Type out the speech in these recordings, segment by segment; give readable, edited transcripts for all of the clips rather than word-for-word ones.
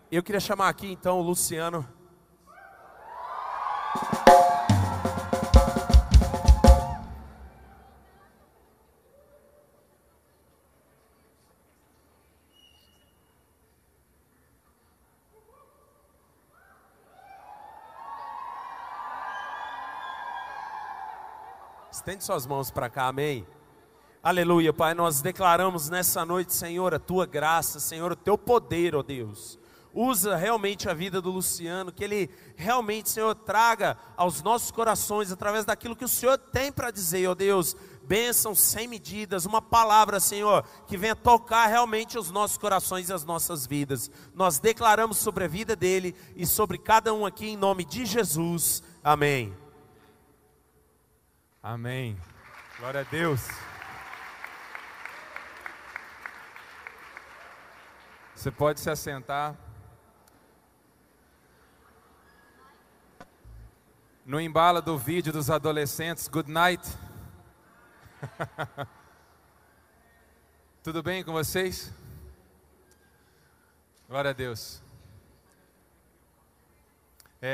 Eu queria chamar aqui então o Luciano. Estende suas mãos para cá, amém? Aleluia, Pai, nós declaramos nessa noite, Senhor, a Tua graça, Senhor, o Teu poder, ó Deus. Usa realmente a vida do Luciano, que ele realmente, Senhor, traga aos nossos corações, através daquilo que o Senhor tem para dizer, ó Deus, bênçãos sem medidas, uma palavra, Senhor, que venha tocar realmente os nossos corações e as nossas vidas. Nós declaramos sobre a vida dele e sobre cada um aqui, em nome de Jesus, amém. Amém. Glória a Deus. Você pode se assentar. No embalo do vídeo dos adolescentes, good night. Tudo bem com vocês? Glória a Deus.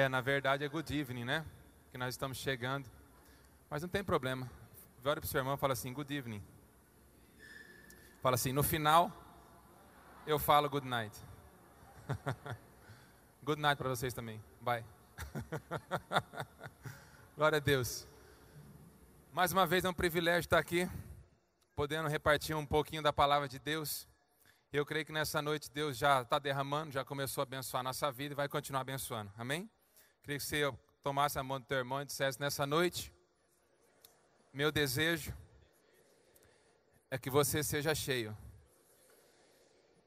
Na verdade é good evening, né? Que nós estamos chegando. Mas não tem problema. Olha para o seu irmão e fala assim, good evening. Fala assim, no final, eu falo good night. Good night para vocês também. Bye. Glória a Deus. Mais uma vez é um privilégio estar aqui, podendo repartir um pouquinho da palavra de Deus. Eu creio que nessa noite Deus já está derramando, já começou a abençoar a nossa vida e vai continuar abençoando. Amém? Queria que você tomasse a mão do teu irmão e dissesse nessa noite: meu desejo é que você seja cheio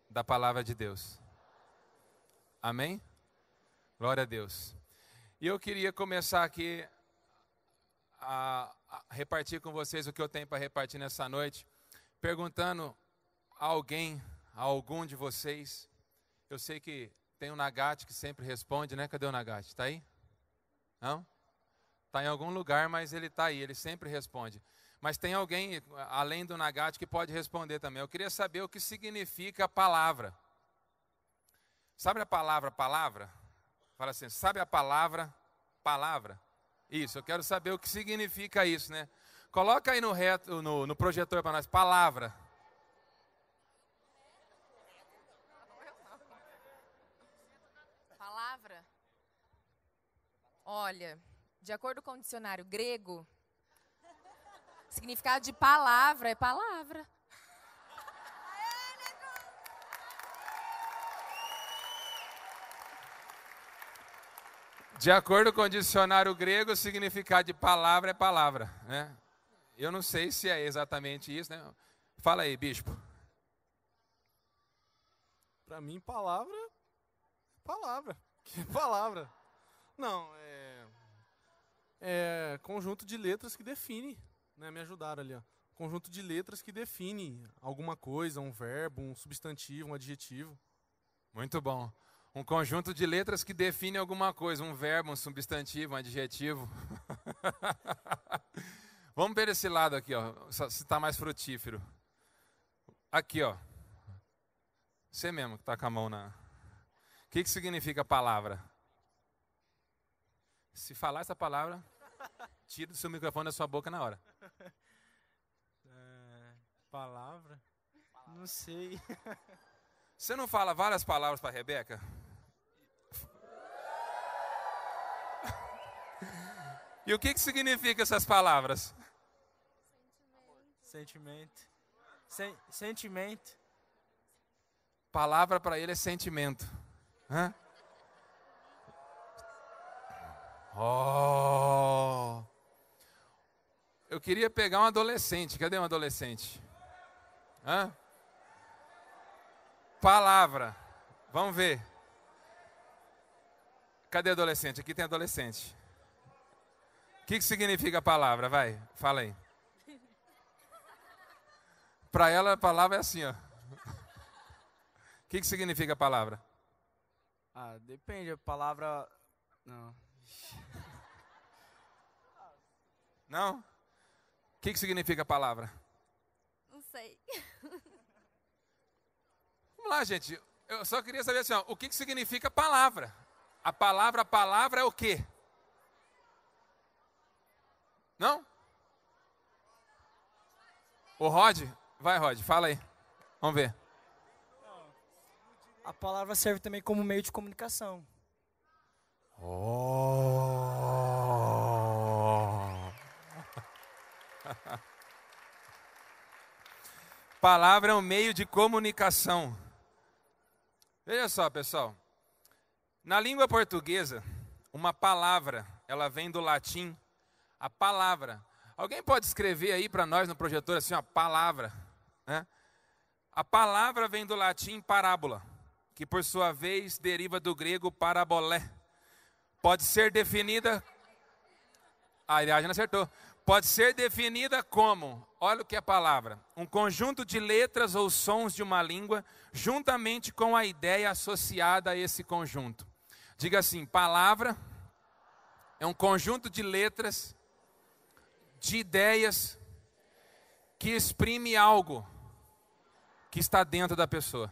da palavra de Deus. Amém? Glória a Deus. E eu queria começar aqui a repartir com vocês o que eu tenho para repartir nessa noite, perguntando a alguém, a algum de vocês. Eu sei que tem o Nagate que sempre responde, né? Cadê o Nagate? Está aí? Não? Está em algum lugar, mas ele está aí, ele sempre responde. Mas tem alguém, além do Nagate, que pode responder também. Eu queria saber o que significa palavra. Sabe a palavra palavra? Fala assim, sabe a palavra palavra? Isso, eu quero saber o que significa isso, né? Coloca aí no projetor para nós, palavra. Palavra? Olha, de acordo com o dicionário grego, o significado de palavra é palavra. De acordo com o dicionário grego, o significado de palavra é palavra, né? Eu não sei se é exatamente isso, né? Fala aí, bispo. Para mim, palavra. Que palavra? Não, é conjunto de letras que define, né? Me ajudaram ali, ó. Conjunto de letras que define alguma coisa, um verbo, um substantivo, um adjetivo. Muito bom. Um conjunto de letras que define alguma coisa, um verbo, um substantivo, um adjetivo. Vamos ver esse lado aqui, ó, se está mais frutífero. Aqui, ó. Você mesmo que está com a mão na... O que significa palavra? Se falar essa palavra, tira do seu microfone da sua boca na hora. Palavra? Não sei. Você não fala várias palavras para a Rebeca? E o que significa essas palavras? Sentimento. Sentimento. Palavra para ele é sentimento. Hã? Oh! Eu queria pegar um adolescente. Cadê um adolescente? Hã? Palavra. Vamos ver. Cadê adolescente? Aqui tem adolescente. O que significa a palavra? Vai, fala aí. Para ela a palavra é assim, ó. O que significa a palavra? Depende, a palavra... Não. Não? O que significa a palavra? Não sei. Vamos lá, gente. Eu só queria saber assim, ó, o que significa palavra? A palavra é o quê? Não? O Rod? Vai, Rod, fala aí. Vamos ver. A palavra serve também como meio de comunicação. Palavra é um meio de comunicação. Veja só, pessoal. Na língua portuguesa, uma palavra, ela vem do latim, a palavra. Alguém pode escrever aí para nós no projetor assim, ó, palavra, né? A palavra vem do latim parábola, que por sua vez deriva do grego parabolé. Pode ser definida, a Ariadna acertou, pode ser definida como, olha o que é palavra, um conjunto de letras ou sons de uma língua, juntamente com a ideia associada a esse conjunto. Diga assim, palavra é um conjunto de letras, de ideias, que exprime algo que está dentro da pessoa.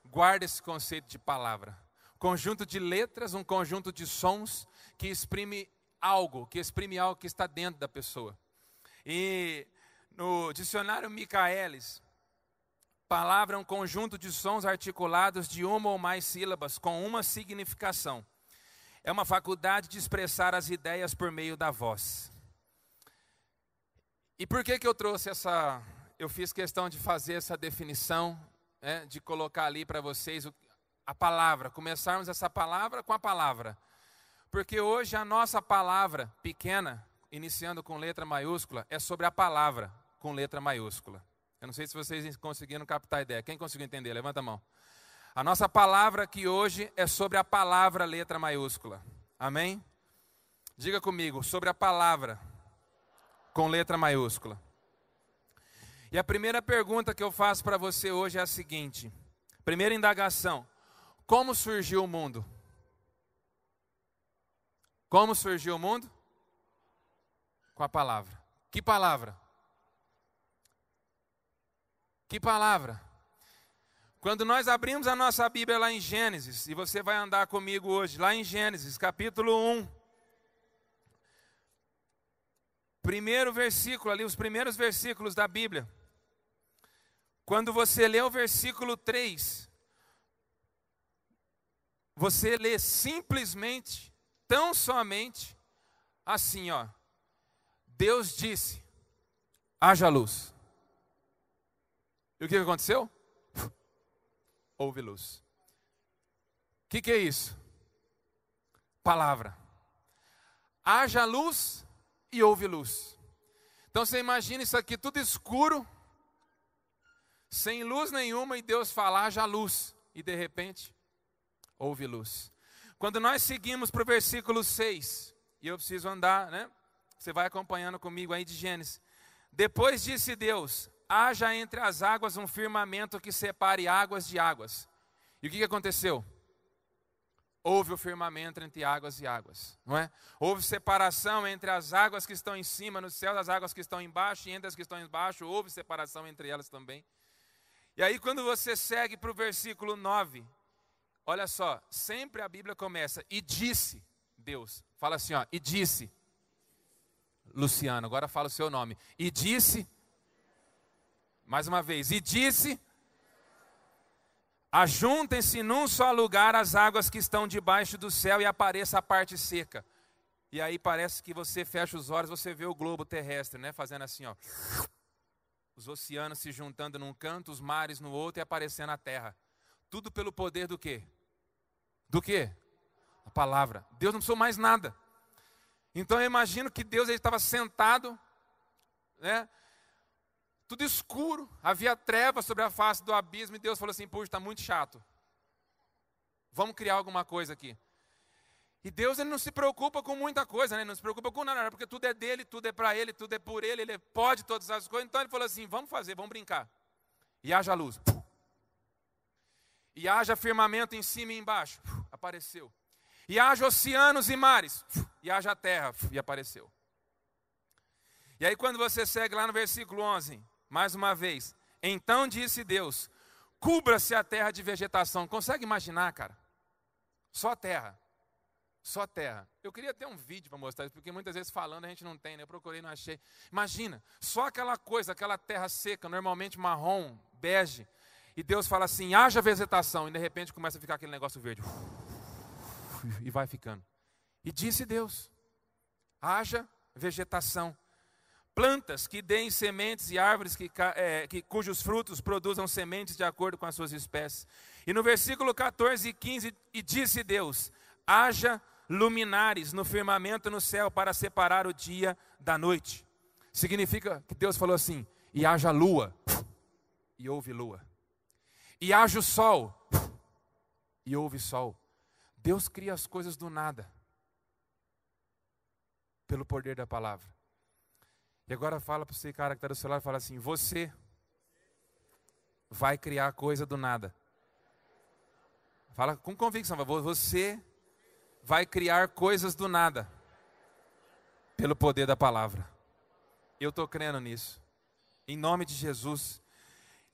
Guarda esse conceito de palavra. Conjunto de letras, um conjunto de sons que exprime algo que está dentro da pessoa. E no dicionário Michaelis, palavra é um conjunto de sons articulados de uma ou mais sílabas com uma significação. É uma faculdade de expressar as ideias por meio da voz. E por que eu trouxe essa... Eu fiz questão de fazer essa definição, né, de colocar ali para vocês a palavra, começarmos essa palavra com a palavra. Porque hoje a nossa palavra pequena, iniciando com letra maiúscula, é sobre a palavra com letra maiúscula. Eu não sei se vocês conseguiram captar a ideia. Quem conseguiu entender? Levanta a mão. A nossa palavra aqui hoje é sobre a palavra letra maiúscula. Amém? Diga comigo, sobre a palavra com letra maiúscula. E a primeira pergunta que eu faço para você hoje é a seguinte. Primeira indagação. Como surgiu o mundo? Como surgiu o mundo? Com a palavra. Que palavra? Que palavra? Quando nós abrimos a nossa Bíblia lá em Gênesis, e você vai andar comigo hoje, lá em Gênesis, capítulo 1. Primeiro versículo ali, os primeiros versículos da Bíblia. Quando você lê o versículo 3, você lê simplesmente, tão somente, assim, ó. Deus disse, haja luz. E o que aconteceu? Houve luz. O que é isso? Palavra. Haja luz e houve luz. Então você imagina isso aqui tudo escuro, sem luz nenhuma, e Deus fala, haja luz. E de repente, houve luz. Quando nós seguimos para o versículo 6, e eu preciso andar, né? Você vai acompanhando comigo aí de Gênesis. Depois disse Deus, haja entre as águas um firmamento que separe águas de águas. E o que aconteceu? Houve o firmamento entre águas e águas, não é? Houve separação entre as águas que estão em cima no céu, as águas que estão embaixo, e entre as que estão embaixo, houve separação entre elas também. E aí quando você segue para o versículo 9, olha só, sempre a Bíblia começa, e disse Deus. Fala assim, ó, e disse. Luciano, agora fala o seu nome. E disse, mais uma vez, e disse, ajuntem-se num só lugar as águas que estão debaixo do céu e apareça a parte seca. E aí parece que você fecha os olhos, você vê o globo terrestre, né? Fazendo assim, ó. Os oceanos se juntando num canto, os mares no outro e aparecendo a terra. Tudo pelo poder do quê? Do quê? A palavra. Deus não precisou mais nada. Então eu imagino que Deus estava sentado, né? Tudo escuro, havia trevas sobre a face do abismo, e Deus falou assim, puxa, está muito chato. Vamos criar alguma coisa aqui. E Deus, ele não se preocupa com muita coisa, né? Ele não se preocupa com nada, porque tudo é dele, tudo é para ele, tudo é por ele, ele pode todas as coisas. Então ele falou assim, vamos fazer, vamos brincar. E haja luz. E haja firmamento em cima e embaixo. Apareceu. E haja oceanos e mares. E haja terra. E apareceu. E aí quando você segue lá no versículo 11, mais uma vez. Então disse Deus, cubra-se a terra de vegetação. Consegue imaginar, cara? Só terra. Só terra. Eu queria ter um vídeo para mostrar isso, porque muitas vezes falando a gente não tem, né? Eu procurei e não achei. Imagina, só aquela coisa, aquela terra seca, normalmente marrom, bege, e Deus fala assim, haja vegetação, e de repente começa a ficar aquele negócio verde. E vai ficando. E disse Deus, haja vegetação. Plantas que deem sementes e árvores cujos frutos produzam sementes de acordo com as suas espécies. E no versículo 14 e 15, e disse Deus, haja luminares no firmamento no céu para separar o dia da noite. Significa que Deus falou assim, e haja lua, e houve lua. E haja o sol, e houve sol. Deus cria as coisas do nada, pelo poder da palavra. E agora fala para você, cara que está do seu lado, fala assim, você vai criar coisa do nada. Fala com convicção, você vai criar coisas do nada, pelo poder da palavra. Eu estou crendo nisso, em nome de Jesus.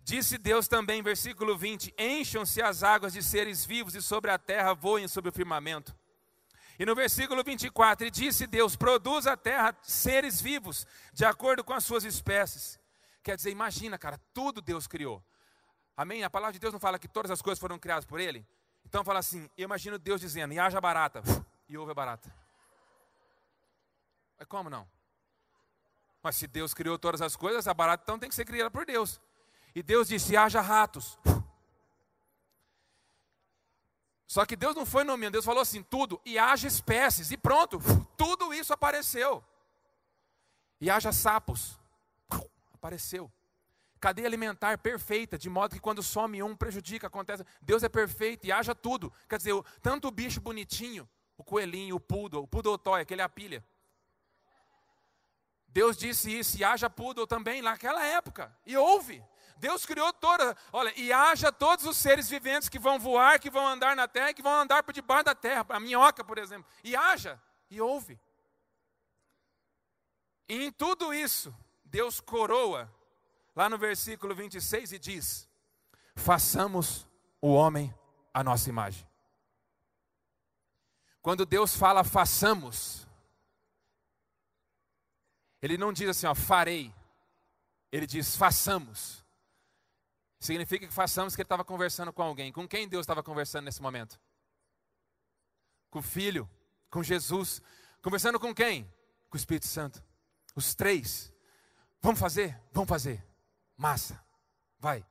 Disse Deus também, versículo 20, encham-se as águas de seres vivos e sobre a terra voem sobre o firmamento. E no versículo 24, e disse Deus, produz a terra seres vivos, de acordo com as suas espécies. Quer dizer, imagina, cara, tudo Deus criou. Amém? A palavra de Deus não fala que todas as coisas foram criadas por Ele? Então fala assim, eu imagino Deus dizendo, e haja barata, e houve a barata. Mas como não? Mas se Deus criou todas as coisas, a barata então tem que ser criada por Deus. E Deus disse, haja ratos. Só que Deus não foi nomeando, Deus falou assim, tudo, e haja espécies, e pronto, tudo isso apareceu. E haja sapos, apareceu. Cadeia alimentar perfeita, de modo que quando some um, prejudica, acontece. Deus é perfeito e haja tudo. Quer dizer, tanto o bicho bonitinho, o coelhinho, o poodle toy, aquele apilha. Deus disse isso, e haja poodle também naquela época, e houve. Deus criou toda, olha, e haja todos os seres viventes que vão voar, que vão andar na terra, que vão andar por debaixo da terra, a minhoca, por exemplo. E haja, e houve. E em tudo isso, Deus coroa, lá no versículo 26, e diz, façamos o homem à nossa imagem. Quando Deus fala façamos, Ele não diz assim, ó, farei. Ele diz façamos. Significa que façamos que Ele estava conversando com alguém. Com quem Deus estava conversando nesse momento? Com o Filho, com Jesus. Conversando com quem? Com o Espírito Santo. Os três. Vamos fazer? Vamos fazer. Massa. Vai.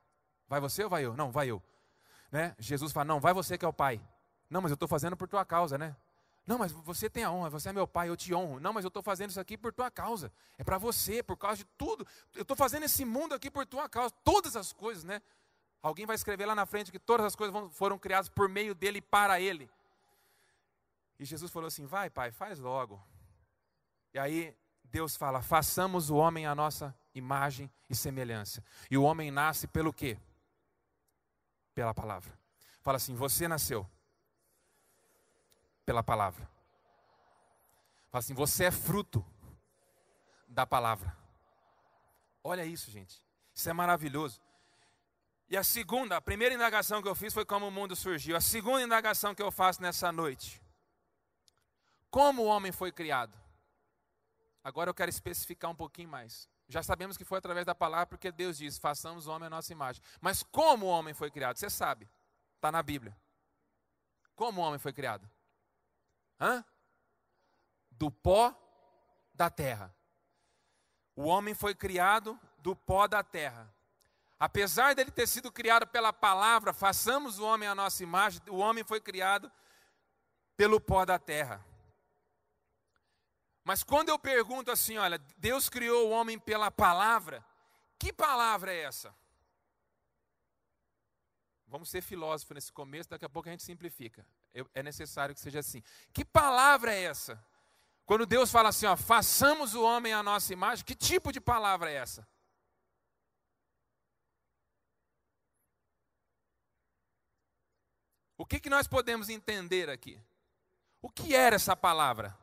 Vai você ou vai eu? Não, vai eu. Né? Jesus fala, não, vai você que é o Pai. Não, mas eu estou fazendo por tua causa, né? Não, mas você tem a honra, você é meu pai, eu te honro. Não, mas eu estou fazendo isso aqui por tua causa. É para você, por causa de tudo. Eu estou fazendo esse mundo aqui por tua causa. Todas as coisas, né? Alguém vai escrever lá na frente que todas as coisas foram criadas por meio dele e para ele. E Jesus falou assim, vai pai, faz logo. E aí Deus fala, façamos o homem à nossa imagem e semelhança. E o homem nasce pelo quê? Pela palavra. Fala assim, você nasceu pela palavra. Fala assim, você é fruto da palavra. Olha isso, gente. Isso é maravilhoso. E a primeira indagação que eu fiz foi como o mundo surgiu. A segunda indagação que eu faço nessa noite. Como o homem foi criado? Agora eu quero especificar um pouquinho mais. Já sabemos que foi através da palavra, porque Deus diz, façamos o homem à nossa imagem. Mas como o homem foi criado? Você sabe, está na Bíblia. Como o homem foi criado? Do pó da terra. O homem foi criado do pó da terra. Apesar dele ter sido criado pela palavra, façamos o homem à nossa imagem, o homem foi criado pelo pó da terra. Mas quando eu pergunto assim, olha, Deus criou o homem pela palavra, que palavra é essa? Vamos ser filósofos nesse começo, daqui a pouco a gente simplifica. É necessário que seja assim. Que palavra é essa? Quando Deus fala assim, ó, façamos o homem à nossa imagem, que tipo de palavra é essa? O que nós podemos entender aqui? O que era essa palavra?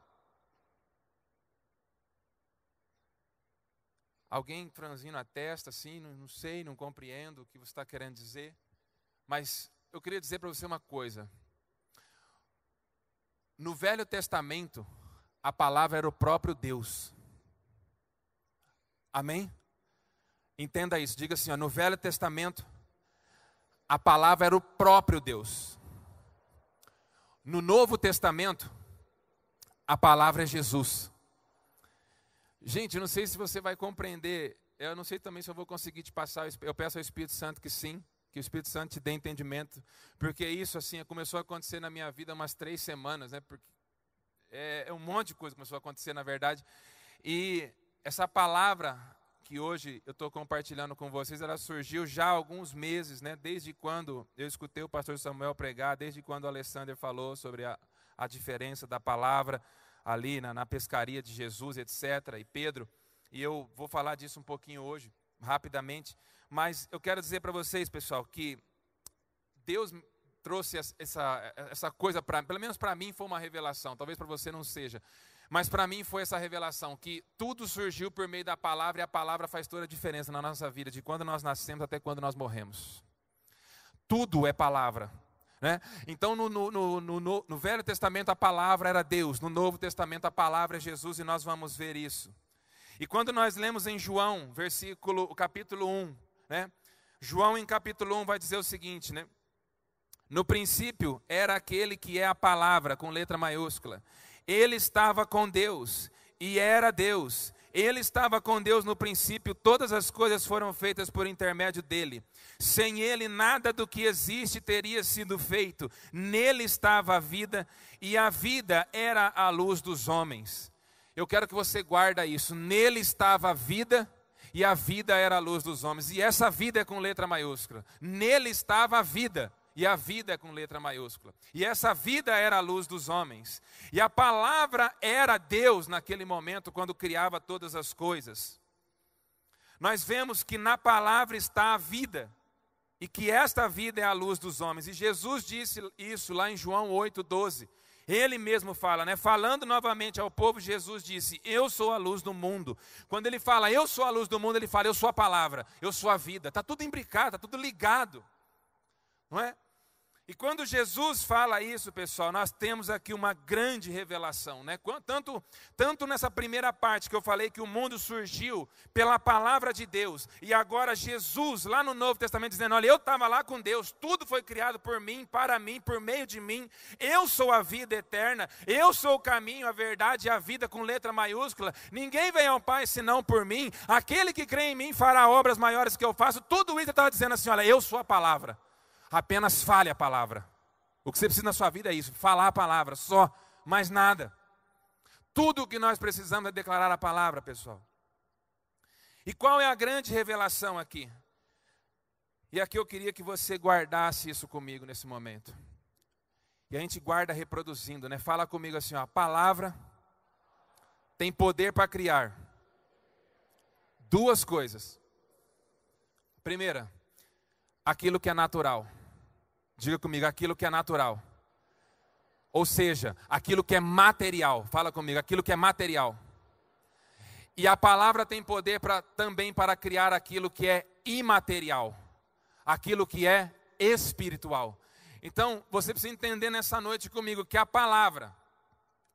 Alguém franzindo a testa assim, não sei, não compreendo o que você está querendo dizer. Mas eu queria dizer para você uma coisa. No Velho Testamento, a palavra era o próprio Deus. Amém? Entenda isso, diga assim, ó, no Velho Testamento, a palavra era o próprio Deus. No Novo Testamento, a palavra é Jesus. Gente, eu não sei se você vai compreender, eu não sei também se eu vou conseguir te passar, eu peço ao Espírito Santo que sim, que o Espírito Santo te dê entendimento, porque isso assim começou a acontecer na minha vida umas 3 semanas, né? Porque um monte de coisa começou a acontecer na verdade, e essa palavra que hoje eu estou compartilhando com vocês, ela surgiu já há alguns meses, né? Desde quando eu escutei o pastor Samuel pregar, desde quando o Alexander falou sobre a diferença da palavra ali na pescaria de Jesus, etc. E Pedro, e eu vou falar disso um pouquinho hoje, rapidamente, mas eu quero dizer para vocês, pessoal, que Deus trouxe essa coisa, pelo menos para mim foi uma revelação, talvez para você não seja, mas para mim foi essa revelação, que tudo surgiu por meio da palavra, e a palavra faz toda a diferença na nossa vida, de quando nós nascemos até quando nós morremos. Tudo é palavra, né? Então no Velho Testamento a palavra era Deus, no Novo Testamento a palavra é Jesus, e nós vamos ver isso. E quando nós lemos em João, capítulo 1, né? João em capítulo 1 vai dizer o seguinte, né? No princípio era aquele que é a palavra, com letra maiúscula. Ele estava com Deus e era Deus. Ele estava com Deus no princípio, todas as coisas foram feitas por intermédio dele. Sem ele nada do que existe teria sido feito. Nele estava a vida, e a vida era a luz dos homens. Eu quero que você guarde isso. Nele estava a vida, e a vida era a luz dos homens. E essa vida é com letra maiúscula. Nele estava a vida, e a vida é com letra maiúscula. E essa vida era a luz dos homens. E a palavra era Deus naquele momento, quando criava todas as coisas. Nós vemos que na palavra está a vida, e que esta vida é a luz dos homens. E Jesus disse isso lá em João 8:12. Ele mesmo fala, né? Falando novamente ao povo, Jesus disse, eu sou a luz do mundo. Quando ele fala, eu sou a luz do mundo, ele fala, eu sou a palavra, eu sou a vida. Está tudo imbricado, está tudo ligado, não é? E quando Jesus fala isso, pessoal, nós temos aqui uma grande revelação, né? Tanto nessa primeira parte que eu falei que o mundo surgiu pela palavra de Deus, e agora Jesus, lá no Novo Testamento, dizendo, olha, eu estava lá com Deus, tudo foi criado por mim, para mim, por meio de mim, eu sou a vida eterna, eu sou o caminho, a verdade e a vida com letra maiúscula, ninguém vem ao Pai senão por mim, aquele que crê em mim fará obras maiores que eu faço. Tudo isso eu estava dizendo assim, olha, eu sou a palavra. Apenas fale a palavra. O que você precisa na sua vida é isso, falar a palavra, só, mais nada. Tudo o que nós precisamos é declarar a palavra, pessoal. E qual é a grande revelação aqui? E aqui eu queria que você guardasse isso comigo nesse momento. E a gente guarda reproduzindo, né? Fala comigo assim, ó, a palavra tem poder para criar 2 coisas. Primeira, aquilo que é natural. Diga comigo, aquilo que é natural. Ou seja, aquilo que é material. Fala comigo, aquilo que é material. E a palavra tem poder também para criar aquilo que é imaterial. Aquilo que é espiritual. Então, você precisa entender nessa noite comigo que a palavra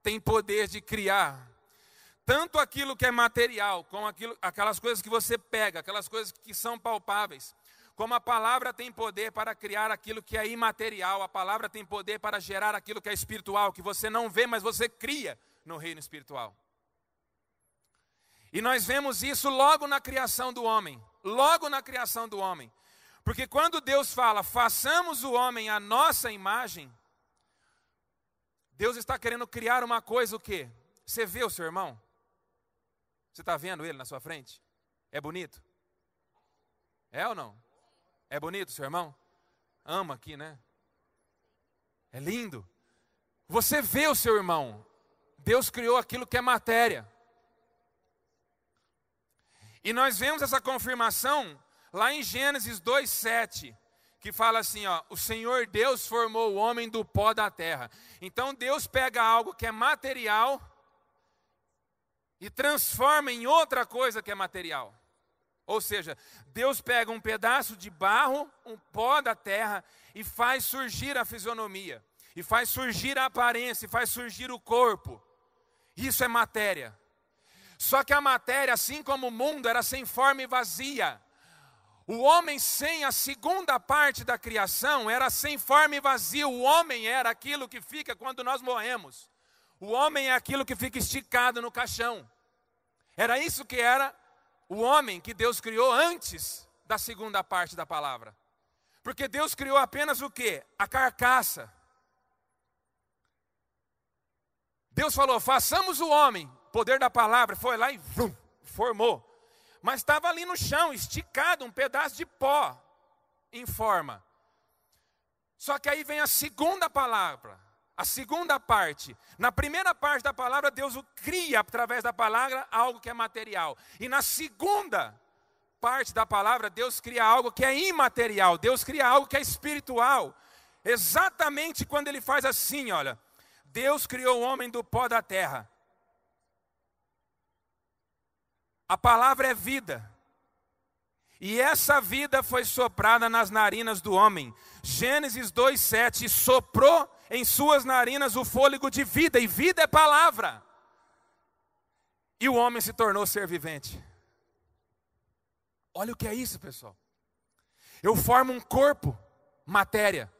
tem poder de criar tanto aquilo que é material, como aquelas coisas que você pega, aquelas coisas que são palpáveis. Como a palavra tem poder para criar aquilo que é imaterial, a palavra tem poder para gerar aquilo que é espiritual, que você não vê, mas você cria no reino espiritual. E nós vemos isso logo na criação do homem, logo na criação do homem. Porque quando Deus fala, façamos o homem à nossa imagem, Deus está querendo criar uma coisa o quê? Você vê o seu irmão? Você está vendo ele na sua frente? É bonito? É ou não? É bonito, seu irmão? Ama aqui, né? É lindo. Você vê o seu irmão. Deus criou aquilo que é matéria. E nós vemos essa confirmação lá em Gênesis 2:7, que fala assim, ó, o Senhor Deus formou o homem do pó da terra. Então Deus pega algo que é material e transforma em outra coisa que é material. Ou seja, Deus pega um pedaço de barro, um pó da terra, e faz surgir a fisionomia, e faz surgir a aparência, e faz surgir o corpo. Isso é matéria. Só que a matéria, assim como o mundo, era sem forma e vazia. O homem sem a segunda parte da criação era sem forma e vazio. O homem era aquilo que fica quando nós morremos. O homem é aquilo que fica esticado no caixão. Era isso que era o homem que Deus criou antes da segunda parte da palavra. Porque Deus criou apenas o quê? A carcaça. Deus falou, façamos o homem. O poder da palavra foi lá e formou. Mas estava ali no chão, esticado, um pedaço de pó em forma. Só que aí vem a segunda palavra, a segunda parte. Na primeira parte da palavra, Deus cria através da palavra algo que é material. E na segunda parte da palavra, Deus cria algo que é imaterial. Deus cria algo que é espiritual. Exatamente quando ele faz assim, olha. Deus criou o homem do pó da terra. A palavra é vida. E essa vida foi soprada nas narinas do homem. Gênesis 2:7, soprou em suas narinas o fôlego de vida. E vida é palavra. E o homem se tornou ser vivente. Olha o que é isso, pessoal. Eu formo um corpo, matéria.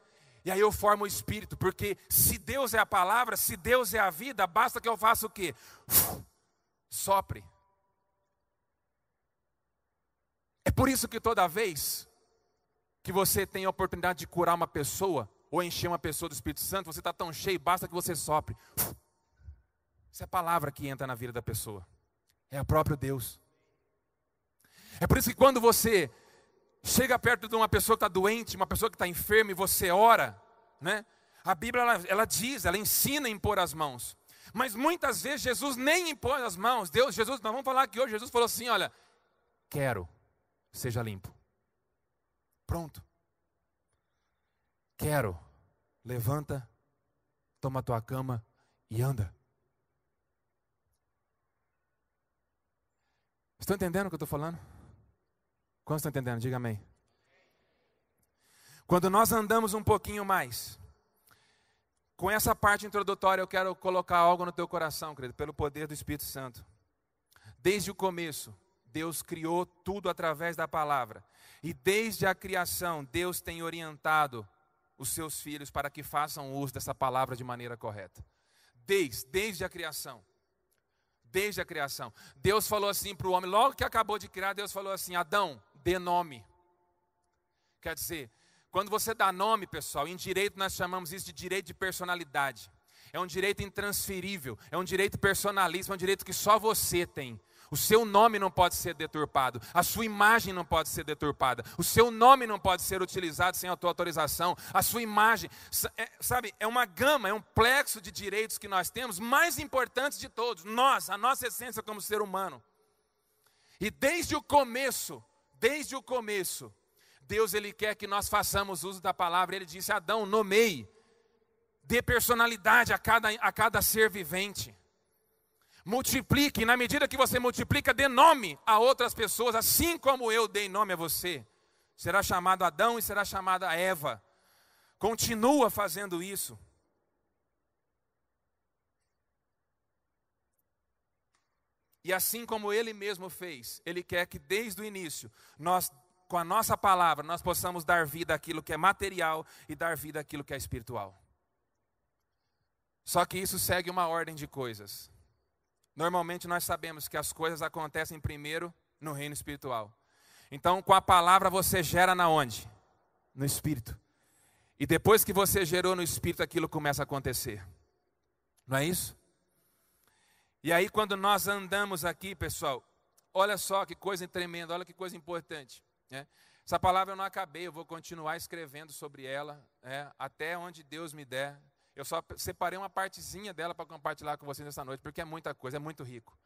E aí eu formo o espírito. Porque se Deus é a palavra, se Deus é a vida, basta que eu faça o quê? Sopre. É por isso que toda vez que você tem a oportunidade de curar uma pessoa, ou encher uma pessoa do Espírito Santo, você está tão cheio, basta que você sopre. Isso é a palavra que entra na vida da pessoa. É o próprio Deus. É por isso que quando você chega perto de uma pessoa que está doente, uma pessoa que está enferma, e você ora, né? A Bíblia ela diz, ela ensina a impor as mãos. Mas muitas vezes Jesus nem impôs as mãos. Jesus, nós vamos falar que hoje Jesus falou assim, olha, quero. Seja limpo. Pronto. Quero. Levanta, toma a tua cama e anda. Estão entendendo o que eu estou falando? Quantos estão entendendo? Diga amém. Quando nós andamos um pouquinho mais, com essa parte introdutória eu quero colocar algo no teu coração, querido, pelo poder do Espírito Santo. Desde o começo, Deus criou tudo através da palavra. E desde a criação, Deus tem orientado os seus filhos para que façam uso dessa palavra de maneira correta. Desde a criação. Desde a criação. Deus falou assim para o homem, logo que acabou de criar, Deus falou assim, Adão, dê nome. Quer dizer, quando você dá nome, pessoal, em direito nós chamamos isso de direito de personalidade. É um direito intransferível, é um direito personalíssimo, é um direito que só você tem. O seu nome não pode ser deturpado, a sua imagem não pode ser deturpada, o seu nome não pode ser utilizado sem a tua autorização, a sua imagem, sabe, é uma gama, é um plexo de direitos que nós temos, mais importantes de todos, a nossa essência como ser humano. E desde o começo, Deus ele quer que nós façamos uso da palavra. Ele disse, Adão, nomeie, dê personalidade a cada ser vivente. Multiplique, na medida que você multiplica, dê nome a outras pessoas, assim como eu dei nome a você. Será chamado Adão e será chamada Eva. Continua fazendo isso. E assim como Ele mesmo fez, Ele quer que desde o início, nós, com a nossa palavra, nós possamos dar vida àquilo que é material e dar vida àquilo que é espiritual. Só que isso segue uma ordem de coisas. Normalmente nós sabemos que as coisas acontecem primeiro no reino espiritual. Então com a palavra você gera na onde? No espírito. E depois que você gerou no espírito, aquilo começa a acontecer. Não é isso? E aí quando nós andamos aqui, pessoal, olha só que coisa tremenda, olha que coisa importante, né? Essa palavra eu não acabei, eu vou continuar escrevendo sobre ela, até onde Deus me der. Eu só separei uma partezinha dela para compartilhar com vocês nessa noite, porque é muita coisa, é muito rico.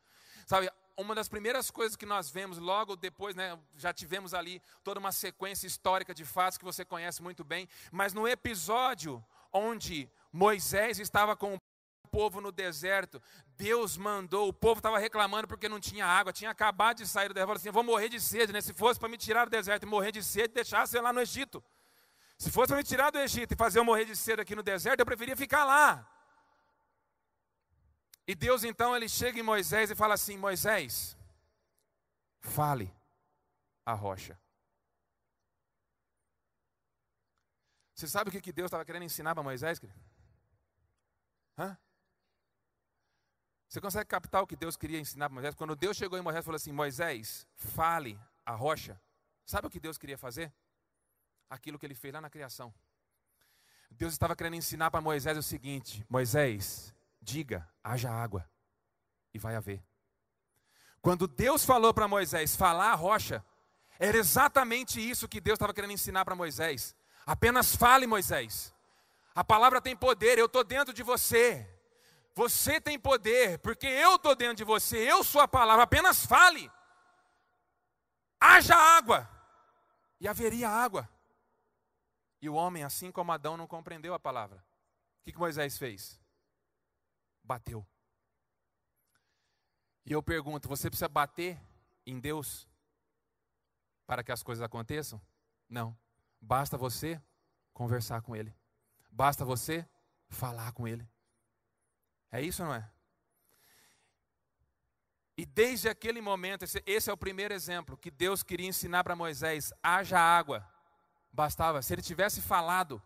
Sabe, uma das primeiras coisas que nós vemos logo depois, né, já tivemos ali toda uma sequência histórica de fatos que você conhece muito bem, mas no episódio onde Moisés estava com o povo no deserto. Deus mandou, o povo estava reclamando porque não tinha água, tinha acabado de sair do deserto. Falou assim: vou morrer de sede, né? Se fosse para me tirar do deserto e morrer de sede, deixasse eu lá no Egito. Se fosse para me tirar do Egito e fazer eu morrer de sede aqui no deserto, eu preferia ficar lá. E Deus então, ele chega em Moisés e fala assim: Moisés, fale a rocha. Você sabe o que Deus estava querendo ensinar para Moisés, querido? Você consegue captar o que Deus queria ensinar para Moisés? Quando Deus chegou em Moisés e falou assim: Moisés, fale a rocha. Sabe o que Deus queria fazer? Aquilo que ele fez lá na criação. Deus estava querendo ensinar para Moisés o seguinte: Moisés, diga, haja água, e vai haver. Quando Deus falou para Moisés falar a rocha, era exatamente isso que Deus estava querendo ensinar para Moisés. Apenas fale, Moisés. A palavra tem poder, eu estou dentro de você. Você tem poder, porque eu estou dentro de você, eu sou a palavra, apenas fale. Haja água, e haveria água. E o homem, assim como Adão, não compreendeu a palavra. O que Moisés fez? Bateu. E eu pergunto: você precisa bater em Deus para que as coisas aconteçam? Não. Basta você conversar com Ele. Basta você falar com Ele. É isso ou não é? E desde aquele momento, esse é o primeiro exemplo que Deus queria ensinar para Moisés: haja água. Bastava, se ele tivesse falado,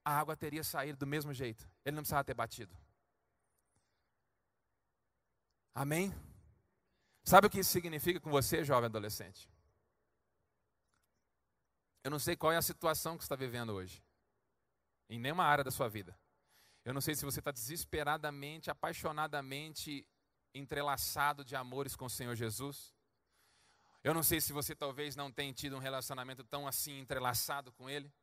a água teria saído do mesmo jeito. Ele não precisava ter batido. Amém? Sabe o que isso significa com você, jovem adolescente? Eu não sei qual é a situação que você está vivendo hoje, em nenhuma área da sua vida. Eu não sei se você está desesperadamente, apaixonadamente entrelaçado de amores com o Senhor Jesus. Eu não sei se você talvez não tenha tido um relacionamento tão assim entrelaçado com Ele.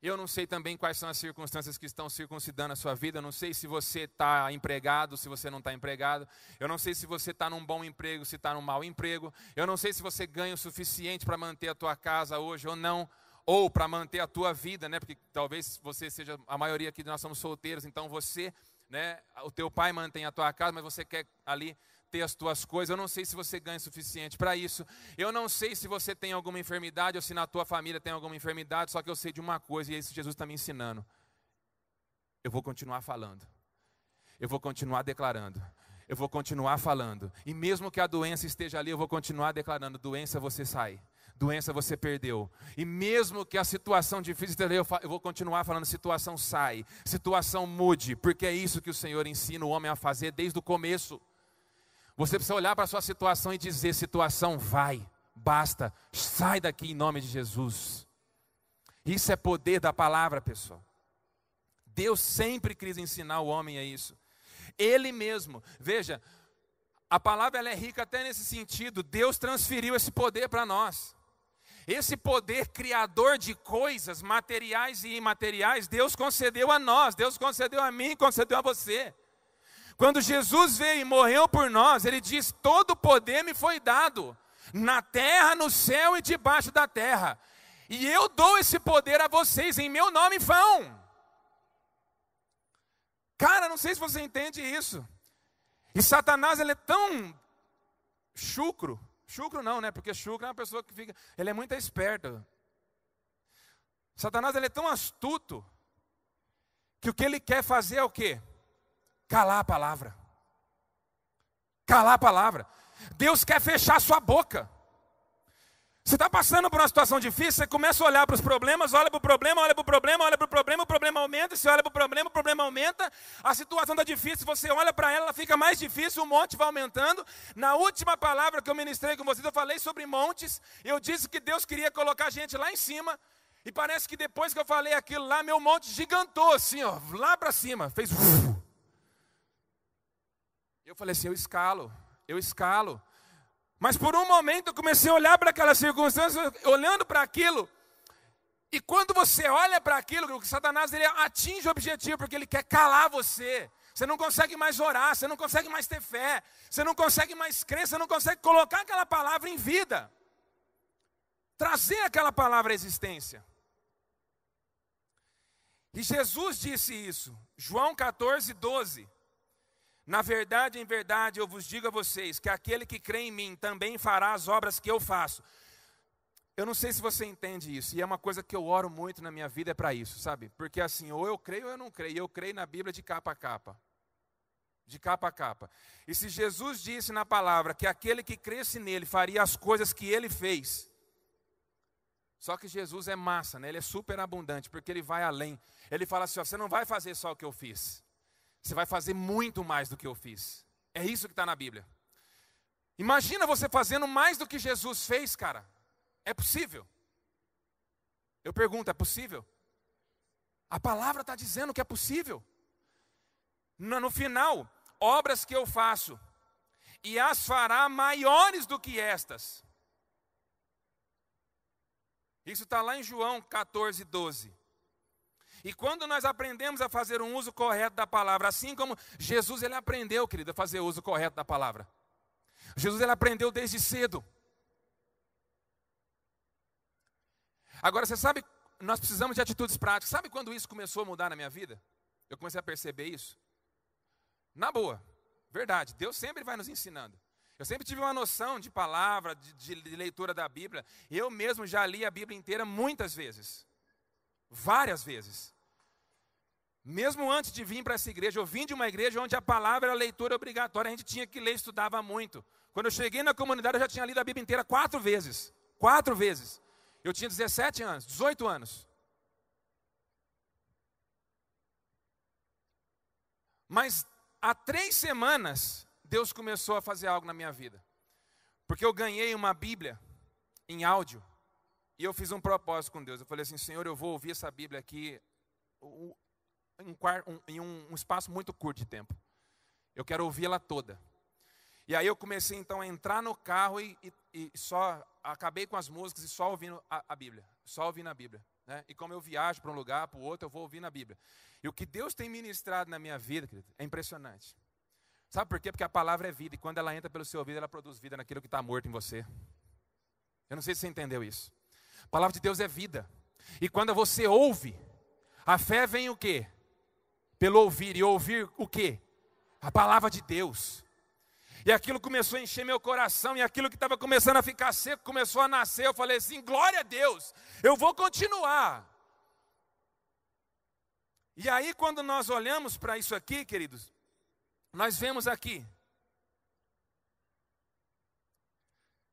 Eu não sei também quais são as circunstâncias que estão circuncidando a sua vida. Eu não sei se você está empregado, se você não está empregado. Eu não sei se você está num bom emprego, se está num mau emprego. Eu não sei se você ganha o suficiente para manter a tua casa hoje ou não. Ou para manter a tua vida, né? Porque talvez você seja, a maioria aqui de nós somos solteiros. Então você, né? O teu pai mantém a tua casa, mas você quer ali ter as tuas coisas. Eu não sei se você ganha o suficiente para isso. Eu não sei se você tem alguma enfermidade ou se na tua família tem alguma enfermidade. Só que eu sei de uma coisa, e é isso que Jesus está me ensinando. Eu vou continuar falando. Eu vou continuar declarando. Eu vou continuar falando. E mesmo que a doença esteja ali, eu vou continuar declarando: doença, você sai. Doença, você perdeu. E mesmo que a situação difícil esteja ali, eu vou continuar falando: situação, sai. Situação, mude. Porque é isso que o Senhor ensina o homem a fazer desde o começo. Você precisa olhar para a sua situação e dizer: situação, vai, basta, sai daqui em nome de Jesus. Isso é poder da palavra, pessoal. Deus sempre quis ensinar o homem a isso. Ele mesmo, veja, a palavra ela é rica até nesse sentido. Deus transferiu esse poder para nós. Esse poder criador de coisas materiais e imateriais, Deus concedeu a nós, Deus concedeu a mim, concedeu a você. Quando Jesus veio e morreu por nós, Ele diz: todo o poder me foi dado, na terra, no céu e debaixo da terra. E eu dou esse poder a vocês, em meu nome vão. Cara, não sei se você entende isso. E Satanás, ele é tão chucro não, né? Porque chucro é uma pessoa que fica, ele é muito esperto. Satanás, ele é tão astuto, que o que ele quer fazer é o quê? Calar a palavra. Calar a palavra. Deus quer fechar a sua boca. Você está passando por uma situação difícil, você começa a olhar para os problemas, olha para o problema, olha para o problema, olha para o problema, o problema aumenta, você olha para o problema aumenta, a situação está difícil, você olha para ela, ela fica mais difícil, o monte vai aumentando. Na última palavra que eu ministrei com vocês, eu falei sobre montes, eu disse que Deus queria colocar a gente lá em cima, e parece que depois que eu falei aquilo lá, meu monte gigantou assim, ó, lá para cima, fez... Eu falei assim: eu escalo. Mas por um momento eu comecei a olhar para aquela circunstância, olhando para aquilo. E quando você olha para aquilo, o Satanás ele atinge o objetivo, porque ele quer calar você. Você não consegue mais orar, você não consegue mais ter fé, você não consegue mais crer, você não consegue colocar aquela palavra em vida. Trazer aquela palavra à existência. E Jesus disse isso, João 14, 12. Na verdade, em verdade, eu vos digo a vocês, que aquele que crê em mim também fará as obras que eu faço. Eu não sei se você entende isso, e é uma coisa que eu oro muito na minha vida, é para isso, sabe? Porque assim, ou eu creio ou eu não creio, e eu creio na Bíblia de capa a capa. De capa a capa. E se Jesus disse na palavra que aquele que cresce nele faria as coisas que ele fez, só que Jesus é massa, né? Ele é super abundante, porque ele vai além. Ele fala assim, ó, você não vai fazer só o que eu fiz, você vai fazer muito mais do que eu fiz. É isso que está na Bíblia. Imagina você fazendo mais do que Jesus fez, cara. É possível? Eu pergunto, é possível? A palavra está dizendo que é possível. No final, obras que eu faço, e as fará maiores do que estas. Isso está lá em João 14, 12. E quando nós aprendemos a fazer um uso correto da palavra, assim como Jesus, ele aprendeu, querido, a fazer uso correto da palavra. Jesus, ele aprendeu desde cedo. Agora, você sabe, nós precisamos de atitudes práticas. Sabe quando isso começou a mudar na minha vida? Eu comecei a perceber isso. Na boa, verdade, Deus sempre vai nos ensinando. Eu sempre tive uma noção de palavra, de leitura da Bíblia. Eu mesmo já li a Bíblia inteira muitas vezes. Várias vezes. Mesmo antes de vir para essa igreja, eu vim de uma igreja onde a palavra era leitura obrigatória. A gente tinha que ler, estudava muito. Quando eu cheguei na comunidade, eu já tinha lido a Bíblia inteira 4 vezes. 4 vezes. Eu tinha 17 anos, 18 anos. Mas há 3 semanas, Deus começou a fazer algo na minha vida. Porque eu ganhei uma Bíblia em áudio. E eu fiz um propósito com Deus. Eu falei assim, Senhor, eu vou ouvir essa Bíblia aqui em um espaço muito curto de tempo. Eu quero ouvi-la toda. E aí eu comecei então a entrar no carro e só acabei com as músicas e só ouvindo a Bíblia. Só ouvindo a Bíblia. Né? E como eu viajo para um lugar, para o outro, eu vou ouvindo a Bíblia. E o que Deus tem ministrado na minha vida, querido, é impressionante. Sabe por quê? Porque a palavra é vida. E quando ela entra pelo seu ouvido, ela produz vida naquilo que está morto em você. Eu não sei se você entendeu isso. A palavra de Deus é vida. E quando você ouve, a fé vem o quê? Pelo ouvir. E ouvir o quê? A palavra de Deus. E aquilo começou a encher meu coração. E aquilo que estava começando a ficar seco começou a nascer. Eu falei assim, glória a Deus, eu vou continuar. E aí quando nós olhamos para isso aqui, queridos, nós vemos aqui.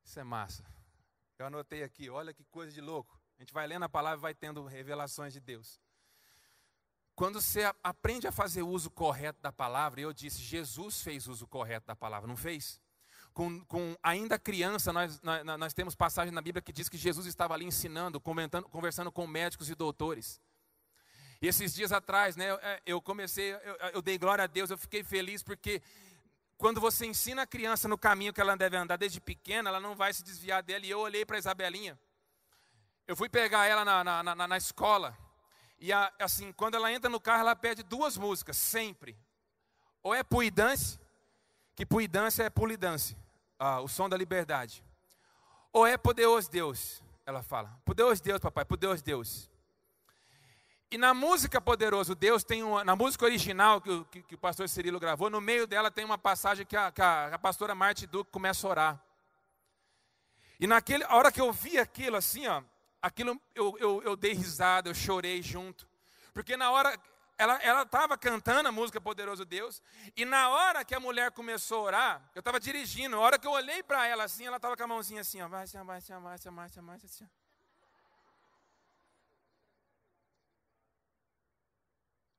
Isso é massa. Eu anotei aqui, olha que coisa de louco. A gente vai lendo a palavra e vai tendo revelações de Deus. Quando você aprende a fazer uso correto da palavra, eu disse, Jesus fez uso correto da palavra, não fez? Com ainda criança, nós temos passagem na Bíblia que diz que Jesus estava ali ensinando, conversando com médicos e doutores. E esses dias atrás, né, eu dei glória a Deus, eu fiquei feliz porque quando você ensina a criança no caminho que ela deve andar desde pequena, ela não vai se desviar dela. E eu olhei para a Isabelinha, eu fui pegar ela na escola, e assim, quando ela entra no carro, ela pede 2 músicas, sempre. Ou é Puidance, que Puidance é Pulidance, o som da liberdade. Ou é Poderoso Deus, ela fala. Poderoso Deus, papai, Poderoso Deus. E na música Poderoso Deus, na música original que o pastor Cirilo gravou, no meio dela tem uma passagem que a pastora Marti Duque começa a orar. E a hora que eu vi aquilo assim, ó, eu dei risada, eu chorei junto. Porque na hora, ela estava cantando a música Poderoso Deus, e na hora que a mulher começou a orar, eu estava dirigindo, a hora que eu olhei para ela assim, ela estava com a mãozinha assim, ó, vai, assim, vai, assim, vai, assim, vai, assim, vai, assim.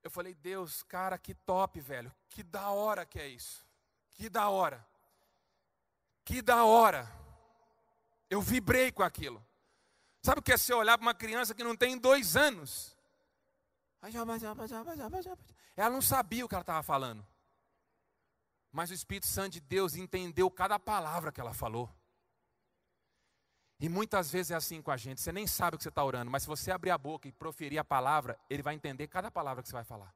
Eu falei, Deus, cara, que top, velho. Que da hora que é isso. Que da hora. Que da hora. Eu vibrei com aquilo. Sabe o que é você olhar para uma criança que não tem 2 anos? Ela não sabia o que ela estava falando. Mas o Espírito Santo de Deus entendeu cada palavra que ela falou. E muitas vezes é assim com a gente, você nem sabe o que você está orando, mas se você abrir a boca e proferir a palavra, ele vai entender cada palavra que você vai falar.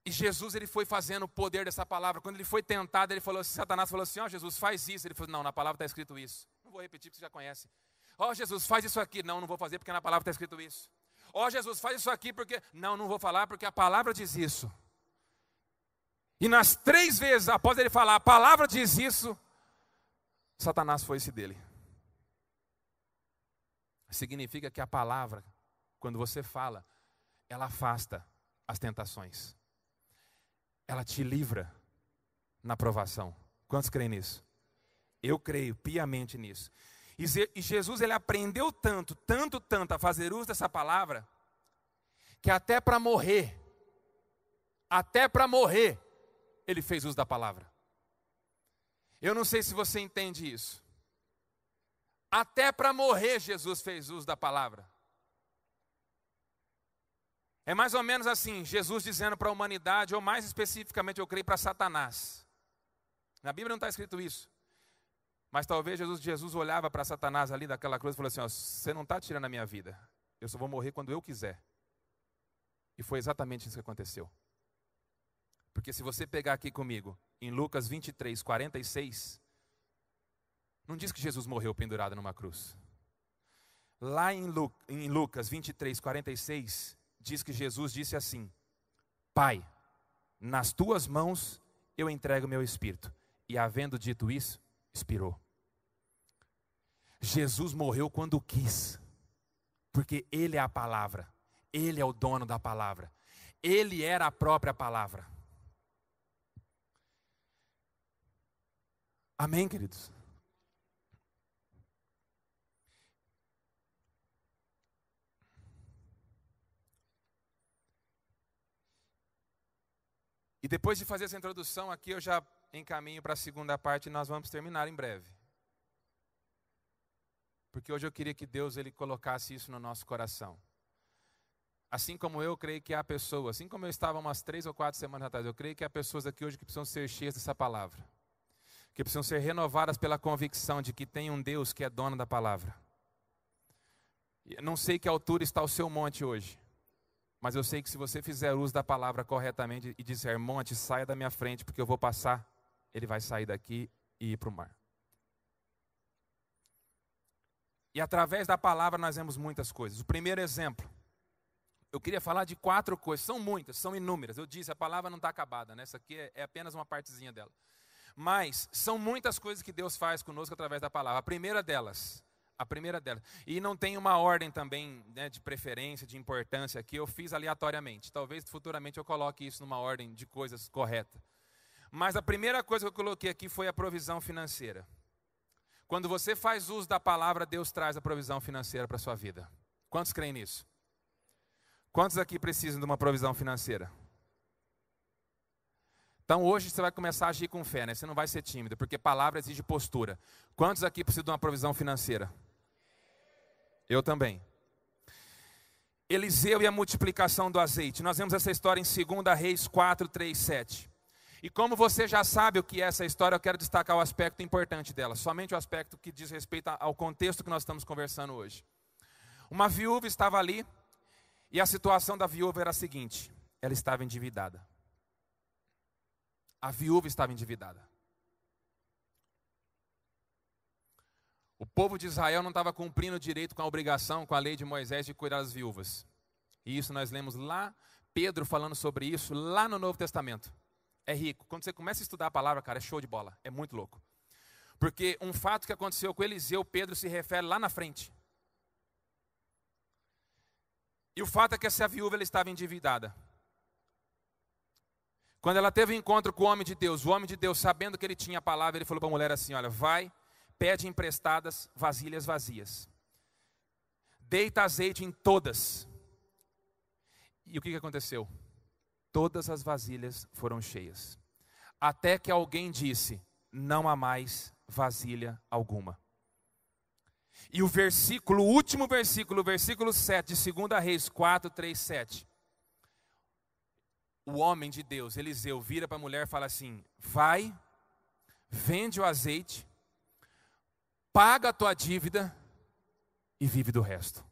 E Jesus, ele foi fazendo o poder dessa palavra. Quando ele foi tentado, ele falou assim, Satanás falou assim, ó Jesus, faz isso. Ele falou, não, na palavra está escrito isso. Não vou repetir porque você já conhece. Ó Jesus, faz isso aqui. Não vou fazer porque na palavra está escrito isso. Ó Jesus, faz isso aqui porque... Não vou falar porque a palavra diz isso. E nas 3 vezes após ele falar, a palavra diz isso, Satanás foi-se dele. Significa que a palavra, quando você fala, ela afasta as tentações. Ela te livra na provação. Quantos creem nisso? Eu creio piamente nisso. E Jesus, ele aprendeu tanto a fazer uso dessa palavra, que até para morrer, ele fez uso da palavra. Eu não sei se você entende isso. Até para morrer, Jesus fez uso da palavra. É mais ou menos assim, Jesus dizendo para a humanidade, ou mais especificamente, eu creio, para Satanás. Na Bíblia não está escrito isso. Mas talvez Jesus olhava para Satanás ali daquela cruz e falou assim, ó, você não está tirando a minha vida. Eu só vou morrer quando eu quiser. E foi exatamente isso que aconteceu. Porque se você pegar aqui comigo, em Lucas 23, 46, não diz que Jesus morreu pendurado numa cruz. Lá em Lucas 23, 46, diz que Jesus disse assim, Pai, nas tuas mãos eu entrego meu espírito. E havendo dito isso, expirou. Jesus morreu quando quis, porque Ele é a palavra, Ele é o dono da palavra, Ele era a própria palavra. Amém, queridos? E depois de fazer essa introdução aqui, eu já encaminho para a segunda parte e nós vamos terminar em breve. Porque hoje eu queria que Deus ele colocasse isso no nosso coração. Assim como eu creio que há pessoas, assim como eu estava umas 3 ou 4 semanas atrás, eu creio que há pessoas aqui hoje que precisam ser cheias dessa palavra. Que precisam ser renovadas pela convicção de que tem um Deus que é dono da palavra. Eu não sei que altura está o seu monte hoje. Mas eu sei que se você fizer uso da palavra corretamente e disser, monte, saia da minha frente porque eu vou passar, ele vai sair daqui e ir para o mar. E através da palavra nós vemos muitas coisas. O primeiro exemplo, eu queria falar de 4 coisas, são muitas, são inúmeras. Eu disse, a palavra não está acabada, né? Essa aqui é apenas uma partezinha dela. Mas são muitas coisas que Deus faz conosco através da palavra. A primeira delas, e não tem uma ordem também, né, de preferência, de importância aqui, eu fiz aleatoriamente. Talvez futuramente eu coloque isso numa ordem de coisas correta. Mas a primeira coisa que eu coloquei aqui foi a provisão financeira. Quando você faz uso da palavra, Deus traz a provisão financeira para a sua vida. Quantos creem nisso? Quantos aqui precisam de uma provisão financeira? Então hoje você vai começar a agir com fé, né? Você não vai ser tímido, porque palavra exige postura. Quantos aqui precisam de uma provisão financeira? Eu também. Eliseu e a multiplicação do azeite. Nós vemos essa história em 2 Reis 4, 3, 7. E como você já sabe o que é essa história, eu quero destacar o aspecto importante dela. Somente o aspecto que diz respeito ao contexto que nós estamos conversando hoje. Uma viúva estava ali, e a situação da viúva era a seguinte: ela estava endividada. A viúva estava endividada. O povo de Israel não estava cumprindo direito com a obrigação, com a lei de Moisés de cuidar das viúvas. E isso nós lemos lá, Pedro falando sobre isso, lá no Novo Testamento. É rico. Quando você começa a estudar a palavra, cara, é show de bola. É muito louco. Porque um fato que aconteceu com Eliseu, Pedro se refere lá na frente. E o fato é que essa viúva ela estava endividada. Quando ela teve um encontro com o homem de Deus, sabendo que ele tinha a palavra, ele falou para a mulher assim, olha, vai, pede emprestadas vasilhas vazias. Deita azeite em todas. E o que aconteceu? Todas as vasilhas foram cheias. Até que alguém disse, não há mais vasilha alguma. E o último versículo, o versículo 7 de 2 Reis 4, 3, 7. O homem de Deus, Eliseu, vira para a mulher e fala assim, vai, vende o azeite, paga a tua dívida e vive do resto.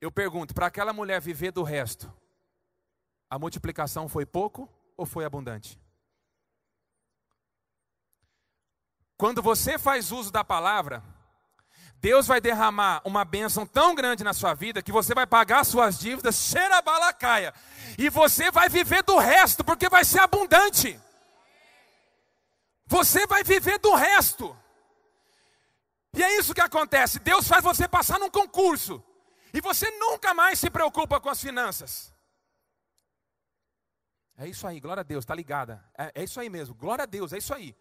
Eu pergunto, para aquela mulher viver do resto, a multiplicação foi pouco ou foi abundante? Quando você faz uso da palavra, Deus vai derramar uma bênção tão grande na sua vida que você vai pagar suas dívidas, xerabalacaia, e você vai viver do resto, porque vai ser abundante. Você vai viver do resto. E é isso que acontece. Deus faz você passar num concurso e você nunca mais se preocupa com as finanças. É isso aí, glória a Deus, está ligada. É isso aí mesmo, glória a Deus, é isso aí.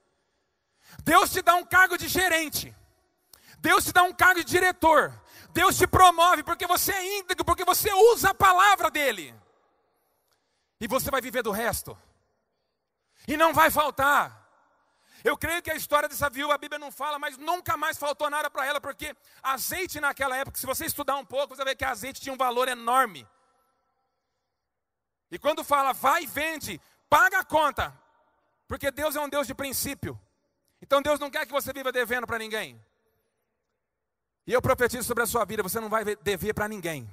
Deus te dá um cargo de gerente. Deus te dá um cargo de diretor. Deus te promove porque você é íntegro, porque você usa a palavra dele. E você vai viver do resto. E não vai faltar. Eu creio que a história dessa viúva, a Bíblia não fala, mas nunca mais faltou nada para ela, porque azeite naquela época, se você estudar um pouco, você vai ver que azeite tinha um valor enorme. E quando fala, vai e vende, paga a conta, porque Deus é um Deus de princípio. Então Deus não quer que você viva devendo para ninguém. E eu profetizo sobre a sua vida, você não vai dever para ninguém.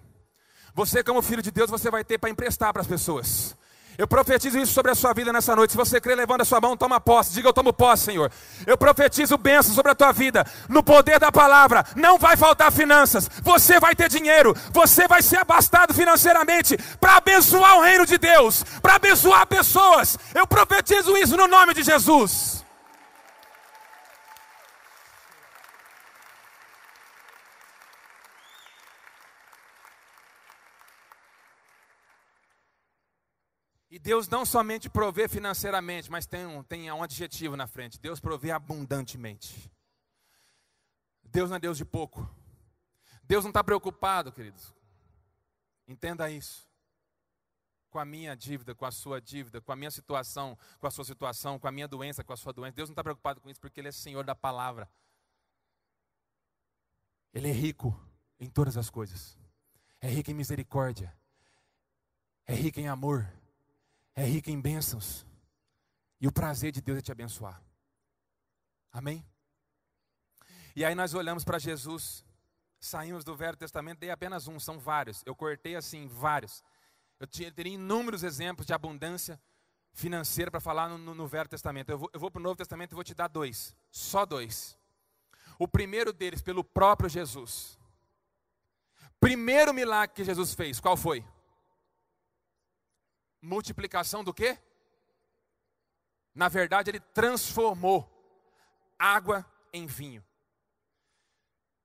Você como filho de Deus, você vai ter para emprestar para as pessoas. Eu profetizo isso sobre a sua vida nessa noite. Se você crê, levanta a sua mão, toma posse. Diga, eu tomo posse, Senhor. Eu profetizo bênção sobre a tua vida. No poder da palavra, não vai faltar finanças. Você vai ter dinheiro. Você vai ser abastado financeiramente para abençoar o reino de Deus, para abençoar pessoas. Eu profetizo isso no nome de Jesus. E Deus não somente provê financeiramente, mas tem um adjetivo na frente. Deus provê abundantemente. Deus não é Deus de pouco. Deus não está preocupado, queridos. Entenda isso. Com a minha dívida, com a sua dívida, com a minha situação, com a sua situação, com a minha doença, com a sua doença. Deus não está preocupado com isso porque Ele é Senhor da palavra. Ele é rico em todas as coisas. É rico em misericórdia. É rico em amor. É rico em bênçãos. E o prazer de Deus é te abençoar. Amém? E aí nós olhamos para Jesus. Saímos do Velho Testamento. Dei apenas um, são vários. Eu cortei assim, vários. Eu teria inúmeros exemplos de abundância financeira para falar no Velho Testamento. Eu vou para o Novo Testamento e vou te dar dois. Só dois. O primeiro deles, pelo próprio Jesus. Primeiro milagre que Jesus fez, qual foi? Multiplicação do quê? Na verdade, Ele transformou água em vinho.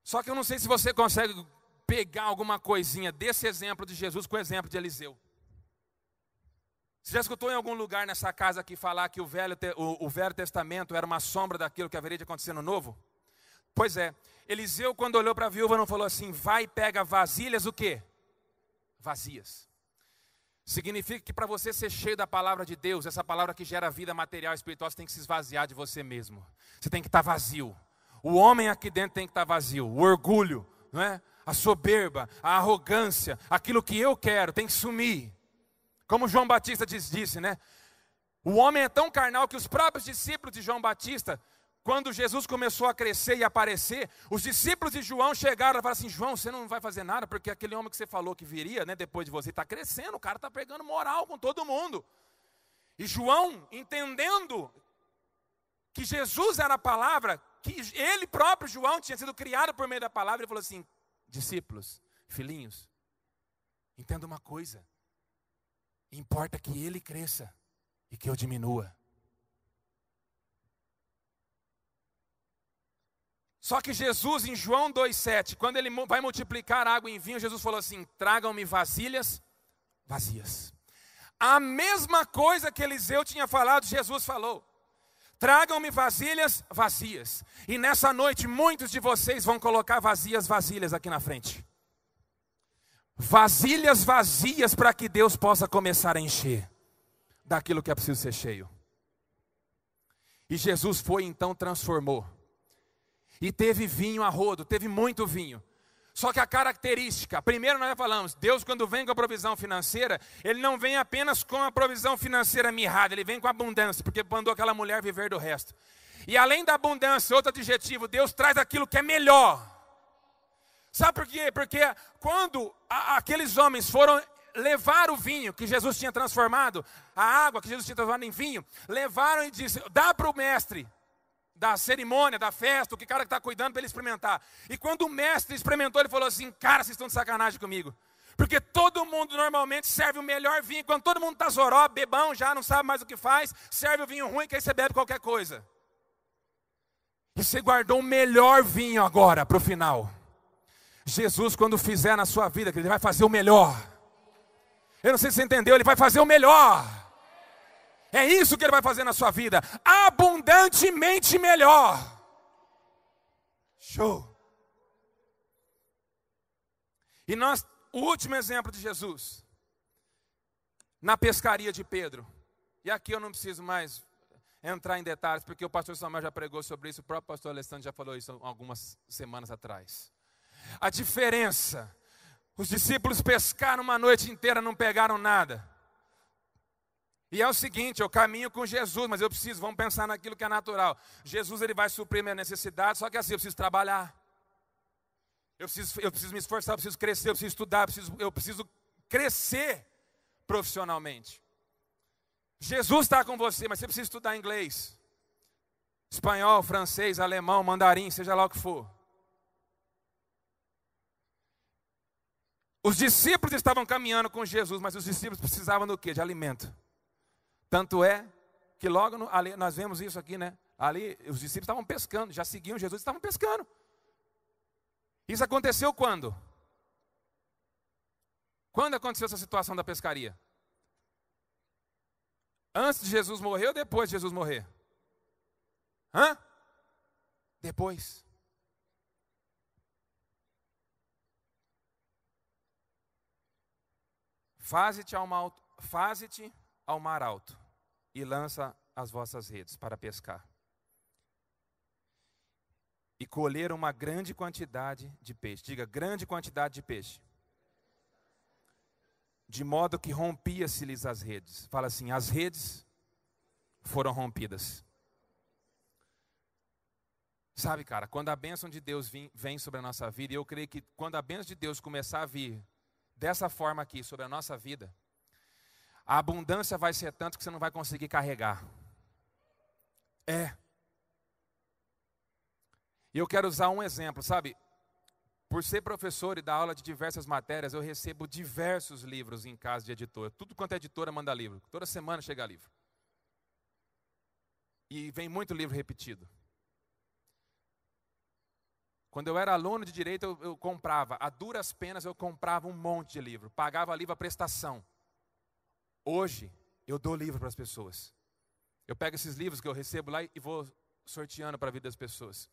Só que eu não sei se você consegue pegar alguma coisinha desse exemplo de Jesus com o exemplo de Eliseu. Você já escutou em algum lugar nessa casa aqui falar que o Velho Testamento era uma sombra daquilo que haveria de acontecer no Novo? Pois é, Eliseu quando olhou para a viúva não falou assim, vai e pega vasilhas o quê? Vazias. Significa que para você ser cheio da palavra de Deus, essa palavra que gera vida material e espiritual, você tem que se esvaziar de você mesmo. Você tem que estar vazio. O homem aqui dentro tem que estar vazio. O orgulho, não é? A soberba, a arrogância, aquilo que eu quero, tem que sumir. Como João Batista disse, né? O homem é tão carnal que os próprios discípulos de João Batista, quando Jesus começou a crescer e aparecer, os discípulos de João chegaram e falaram assim, João, você não vai fazer nada, porque aquele homem que você falou que viria, né, depois de você, está crescendo, o cara está pegando moral com todo mundo. E João, entendendo que Jesus era a palavra, que ele próprio, João, tinha sido criado por meio da palavra, ele falou assim, discípulos, filhinhos, entenda uma coisa, importa que ele cresça e que eu diminua. Só que Jesus, em João 2,7, quando ele vai multiplicar água em vinho, Jesus falou assim, tragam-me vasilhas vazias. A mesma coisa que Eliseu tinha falado, Jesus falou. Tragam-me vasilhas vazias. E nessa noite, muitos de vocês vão colocar vasilhas aqui na frente. Vasilhas vazias para que Deus possa começar a encher daquilo que é preciso ser cheio. E Jesus foi então, transformou. E teve vinho a rodo, teve muito vinho. Só que a característica, primeiro nós já falamos, Deus quando vem com a provisão financeira, Ele não vem apenas com a provisão financeira mirrada, Ele vem com abundância, porque mandou aquela mulher viver do resto. E além da abundância, outro adjetivo, Deus traz aquilo que é melhor. Sabe por quê? Porque quando aqueles homens foram levar o vinho que Jesus tinha transformado, a água que Jesus tinha transformado em vinho, levaram e disse, dá para o mestre. da cerimônia, da festa, o que cara que está cuidando para ele experimentar. E quando o mestre experimentou, ele falou assim, cara, vocês estão de sacanagem comigo. Porque todo mundo normalmente serve o melhor vinho. Quando todo mundo está zoró, bebão, já não sabe mais o que faz, serve o vinho ruim, que aí você bebe qualquer coisa. E você guardou o melhor vinho agora para o final. Jesus, quando fizer na sua vida, ele vai fazer o melhor. Eu não sei se você entendeu, ele vai fazer o melhor. É isso que ele vai fazer na sua vida, abundantemente melhor. Show. E o último exemplo de Jesus, na pescaria de Pedro. E aqui eu não preciso mais entrar em detalhes, porque o pastor Samuel já pregou sobre isso, o próprio pastor Alessandro já falou isso algumas semanas atrás. A diferença, os discípulos pescaram uma noite inteira, não pegaram nada. E é o seguinte, eu caminho com Jesus, mas vamos pensar naquilo que é natural. Jesus, ele vai suprir minha necessidade, só que assim, eu preciso trabalhar. Eu preciso me esforçar, eu preciso crescer, eu preciso estudar, eu preciso crescer profissionalmente. Jesus está com você, mas você precisa estudar inglês, espanhol, francês, alemão, mandarim, seja lá o que for. Os discípulos estavam caminhando com Jesus, mas os discípulos precisavam do quê? De alimento. Tanto é que logo, ali, nós vemos isso aqui, né? Ali os discípulos estavam pescando, já seguiam Jesus, estavam pescando. Isso aconteceu quando? Quando aconteceu essa situação da pescaria? Antes de Jesus morrer ou depois de Jesus morrer? Depois. Faze-te ao mar alto e lança as vossas redes para pescar. E colheram uma grande quantidade de peixe. Diga, grande quantidade de peixe. De modo que rompia-se-lhes as redes. Fala assim, as redes foram rompidas. Sabe, cara, quando a bênção de Deus vem sobre a nossa vida, e eu creio que quando a bênção de Deus começar a vir dessa forma aqui sobre a nossa vida, a abundância vai ser tanto que você não vai conseguir carregar. E eu quero usar um exemplo, sabe? Por ser professor e dar aula de diversas matérias, eu recebo diversos livros em casa de editora. Tudo quanto é editora manda livro. Toda semana chega livro. E vem muito livro repetido. Quando eu era aluno de direito, eu comprava, a duras penas eu comprava um monte de livro. Pagava livro à prestação. Hoje, eu dou livro para as pessoas. Eu pego esses livros que eu recebo lá e vou sorteando para a vida das pessoas.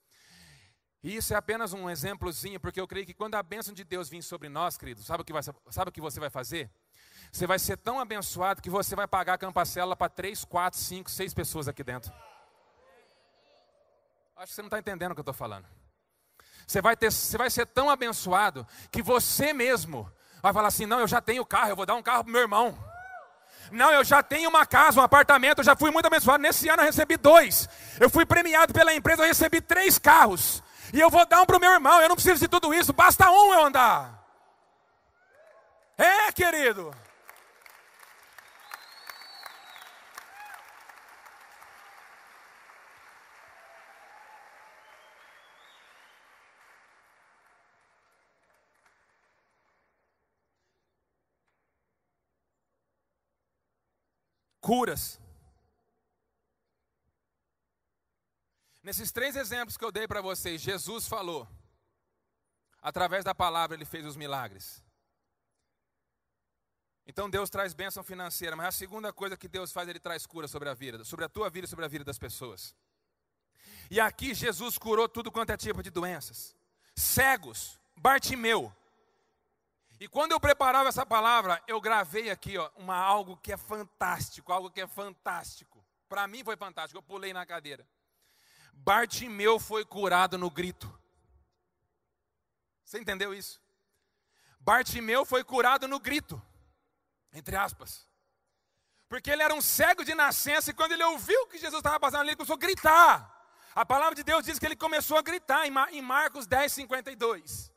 E isso é apenas um exemplozinho, porque eu creio que quando a bênção de Deus vir sobre nós, queridos, sabe o que você vai fazer? Você vai ser tão abençoado que você vai pagar a campacela para 3, 4, 5, 6 pessoas aqui dentro. Acho que você não está entendendo o que eu estou falando. Você vai ser tão abençoado que você mesmo vai falar assim, não, eu já tenho carro, eu vou dar um carro para meu irmão. Não, eu já tenho uma casa, um apartamento, eu já fui muito abençoado. Nesse ano eu recebi 2. Eu fui premiado pela empresa, eu recebi 3 carros. E eu vou dar um para o meu irmão, eu não preciso de tudo isso, basta um eu andar. Querido. Curas. Nesses 3 exemplos que eu dei para vocês, Jesus falou. Através da palavra ele fez os milagres. Então Deus traz bênção financeira, mas a segunda coisa que Deus faz, ele traz cura sobre a vida, sobre a tua vida e sobre a vida das pessoas. E aqui Jesus curou tudo quanto é tipo de doenças. Cegos, Bartimeu. E quando eu preparava essa palavra, eu gravei aqui algo que é fantástico, Para mim foi fantástico, eu pulei na cadeira. Bartimeu foi curado no grito. Você entendeu isso? Bartimeu foi curado no grito, entre aspas. Porque ele era um cego de nascença e quando ele ouviu que Jesus estava passando ali, ele começou a gritar. A palavra de Deus diz que ele começou a gritar em Marcos 10, 52.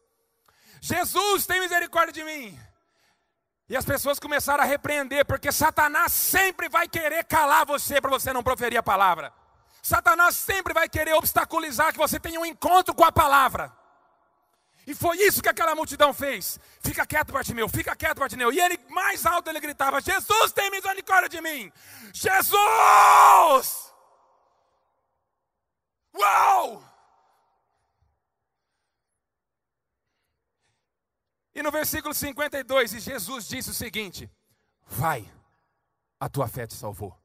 Jesus, tem misericórdia de mim. E as pessoas começaram a repreender, porque Satanás sempre vai querer calar você para você não proferir a palavra. Satanás sempre vai querer obstaculizar que você tenha um encontro com a palavra. E foi isso que aquela multidão fez. Fica quieto, Bartimeu, fica quieto, Bartimeu. E ele, mais alto, ele gritava: Jesus, tem misericórdia de mim. Jesus! Uau! E no versículo 52, e Jesus disse o seguinte: vai, a tua fé te salvou.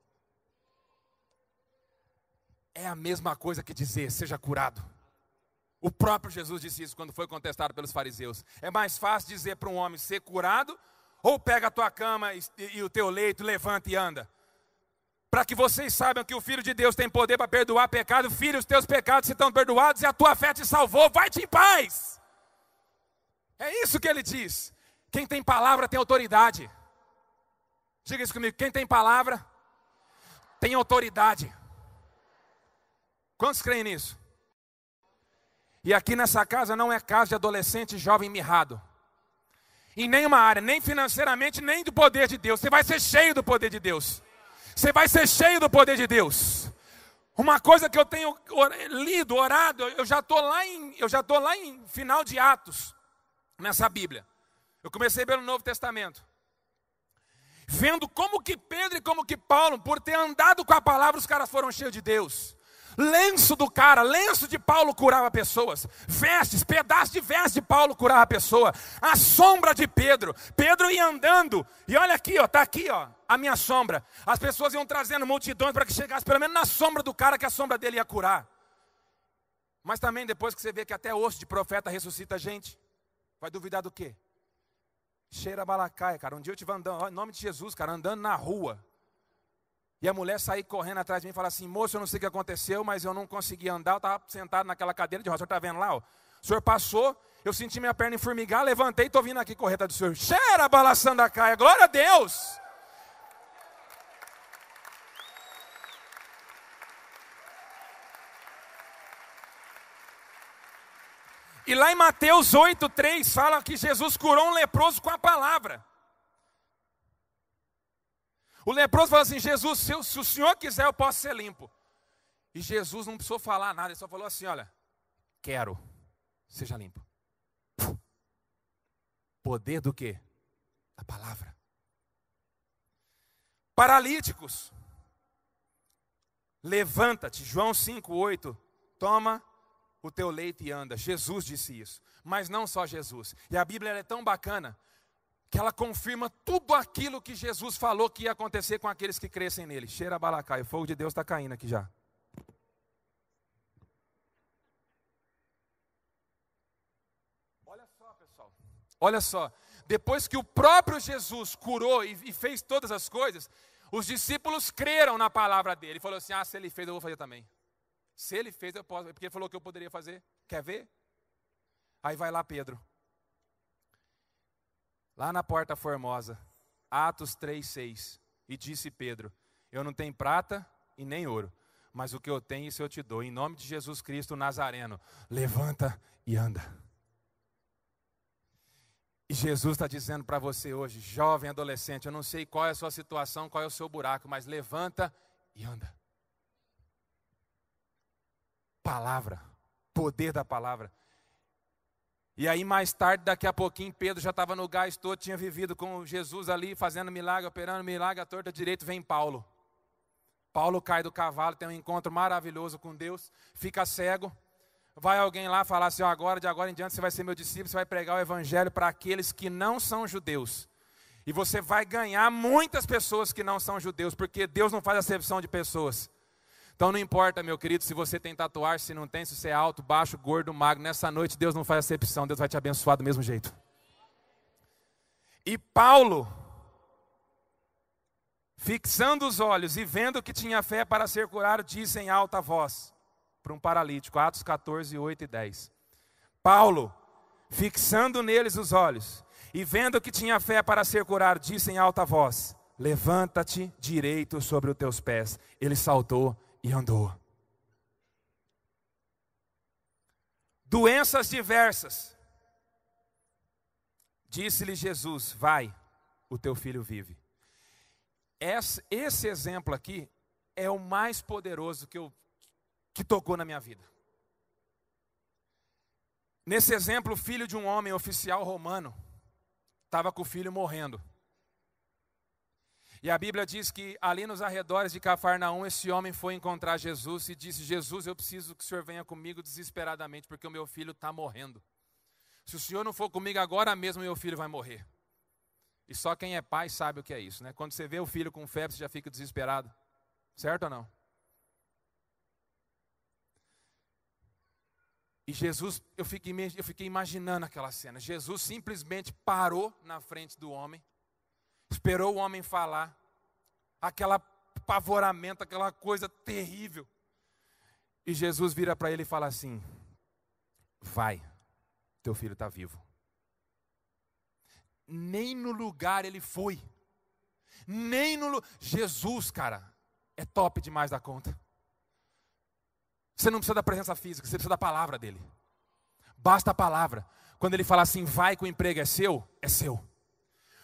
É a mesma coisa que dizer, seja curado. O próprio Jesus disse isso quando foi contestado pelos fariseus. É mais fácil dizer para um homem ser curado, ou pega a tua cama e o teu leito, levanta e anda. Para que vocês saibam que o Filho de Deus tem poder para perdoar pecado. Filho, os teus pecados se estão perdoados e a tua fé te salvou. Vai-te em paz. É isso que ele diz. Quem tem palavra tem autoridade. Diga isso comigo. Quem tem palavra tem autoridade. Quantos creem nisso? E aqui nessa casa não é casa de adolescente jovem mirrado. Em nenhuma área, nem financeiramente, nem do poder de Deus. Você vai ser cheio do poder de Deus. Você vai ser cheio do poder de Deus. Uma coisa que eu tenho lido, orado, eu já estou lá em final de Atos, nessa Bíblia. Eu comecei pelo Novo Testamento. Vendo como que Pedro e como que Paulo, por ter andado com a palavra, os caras foram cheios de Deus. Lenço de Paulo curava pessoas. Vestes, pedaço de veste de Paulo curava a pessoa. A sombra de Pedro. Pedro ia andando. E olha aqui, ó, tá aqui, ó, a minha sombra. As pessoas iam trazendo multidões para que chegasse pelo menos na sombra do cara, que a sombra dele ia curar. Mas também depois que você vê que até osso de profeta ressuscita gente, vai duvidar do quê? Cheira balacaia, cara. Um dia eu estive andando, ó, em nome de Jesus, cara, andando na rua. E a mulher sair correndo atrás de mim e falar assim: moço, eu não sei o que aconteceu, mas eu não consegui andar, eu estava sentado naquela cadeira de roda, o senhor está vendo lá? Ó. O senhor passou, eu senti minha perna enformigar, levantei e estou vindo aqui correr atrás do senhor. Cheira balaçando a caia, glória a Deus! E lá em Mateus 8:3 fala que Jesus curou um leproso com a palavra. O leproso falou assim: Jesus, se o Senhor quiser, eu posso ser limpo. E Jesus não precisou falar nada, ele só falou assim: olha, quero, seja limpo. Poder do quê? Da palavra. Paralíticos, levanta-te, João 5:8, toma o teu leito e anda. Jesus disse isso, mas não só Jesus. E a Bíblia é tão bacana que ela confirma tudo aquilo que Jesus falou que ia acontecer com aqueles que crescem nele. Cheira balacai, o fogo de Deus está caindo aqui já. Olha só, pessoal. Olha só. Depois que o próprio Jesus curou e fez todas as coisas, os discípulos creram na palavra dele. Ele falou assim: se ele fez, eu vou fazer também. Se ele fez, eu posso. Porque ele falou que eu poderia fazer. Quer ver? Aí vai lá Pedro. Lá na Porta Formosa, Atos 3:6, e disse Pedro: eu não tenho prata e nem ouro, mas o que eu tenho, isso eu te dou. Em nome de Jesus Cristo Nazareno, levanta e anda. E Jesus está dizendo para você hoje, jovem, adolescente, eu não sei qual é a sua situação, qual é o seu buraco, mas levanta e anda. Palavra, poder da palavra. E aí mais tarde, daqui a pouquinho, Pedro já estava no gás todo, tinha vivido com Jesus ali, fazendo milagre, operando milagre, a torta direito, vem Paulo. Paulo cai do cavalo, tem um encontro maravilhoso com Deus, fica cego. Vai alguém lá falar assim: de agora em diante você vai ser meu discípulo, você vai pregar o evangelho para aqueles que não são judeus. E você vai ganhar muitas pessoas que não são judeus, porque Deus não faz acepção de pessoas. Então não importa, meu querido, se você tem tatuagem, se não tem, se você é alto, baixo, gordo, magro. Nessa noite Deus não faz acepção, Deus vai te abençoar do mesmo jeito. E Paulo, fixando os olhos e vendo que tinha fé para ser curado, disse em alta voz para um paralítico, Atos 14:8 e 10. Paulo, fixando neles os olhos e vendo que tinha fé para ser curado, disse em alta voz: levanta-te direito sobre os teus pés. Ele saltou e andou. Doenças diversas. Disse-lhe Jesus: vai, o teu filho vive. Esse exemplo aqui é o mais poderoso que eu que tocou na minha vida. Nesse exemplo, o filho de um homem oficial romano estava com o filho morrendo. E a Bíblia diz que ali nos arredores de Cafarnaum, esse homem foi encontrar Jesus e disse: Jesus, eu preciso que o Senhor venha comigo desesperadamente, porque o meu filho está morrendo. Se o Senhor não for comigo agora mesmo, meu filho vai morrer. E só quem é pai sabe o que é isso, né? Quando você vê o filho com febre, você já fica desesperado. Certo ou não? E Jesus, eu fiquei imaginando aquela cena. Jesus simplesmente parou na frente do homem, esperou o homem falar, aquele apavoramento, aquela coisa terrível. E Jesus vira para ele e fala assim: vai, teu filho está vivo. Nem no lugar ele foi. Jesus, cara, é top demais da conta. Você não precisa da presença física, você precisa da palavra dele. Basta a palavra. Quando ele fala assim, vai que o emprego é seu, é seu.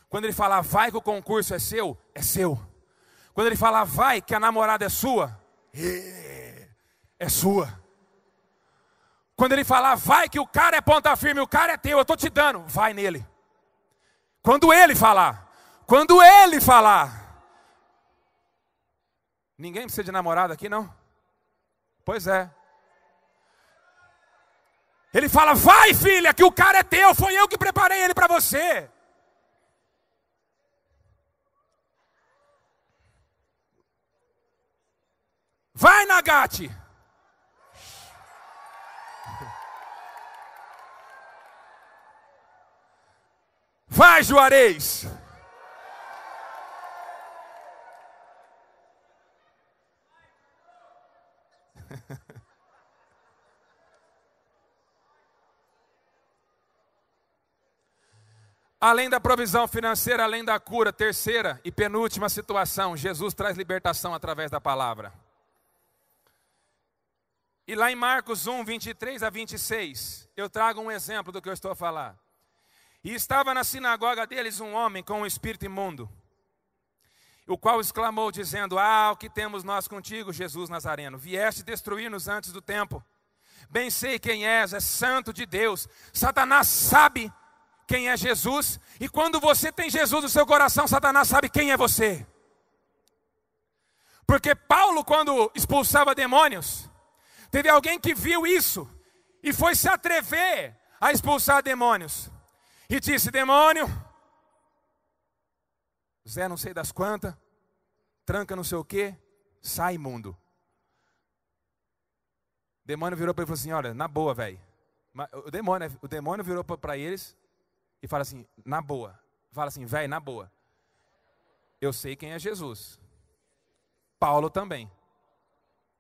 Quando ele fala, vai que o concurso é seu, é seu. Quando ele fala, vai que a namorada é sua, é sua. Quando ele fala, vai que o cara é ponta firme, o cara é teu, eu estou te dando, vai nele. Quando ele falar. Ninguém precisa de namorada aqui, não? Pois é. Ele fala, vai filha, que o cara é teu, foi eu que preparei ele para você. Vai, Nagate. Vai, Juarez. Além da provisão financeira, além da cura, terceira e penúltima situação, Jesus traz libertação através da palavra. E lá em Marcos 1, 23 a 26, eu trago um exemplo do que eu estou a falar. E estava na sinagoga deles um homem com um espírito imundo, o qual exclamou dizendo, o que temos nós contigo, Jesus Nazareno? Vieste destruir-nos antes do tempo. Bem sei quem és santo de Deus. Satanás sabe quem é Jesus, e quando você tem Jesus no seu coração, Satanás sabe quem é você. Porque Paulo, quando expulsava demônios, teve alguém que viu isso e foi se atrever a expulsar demônios. E disse, demônio, Zé não sei das quantas, tranca não sei o quê, sai imundo. O demônio virou para ele e falou assim, olha, na boa, velho. O demônio virou para eles e fala assim, na boa. Fala assim, velho, na boa. Eu sei quem é Jesus. Paulo também.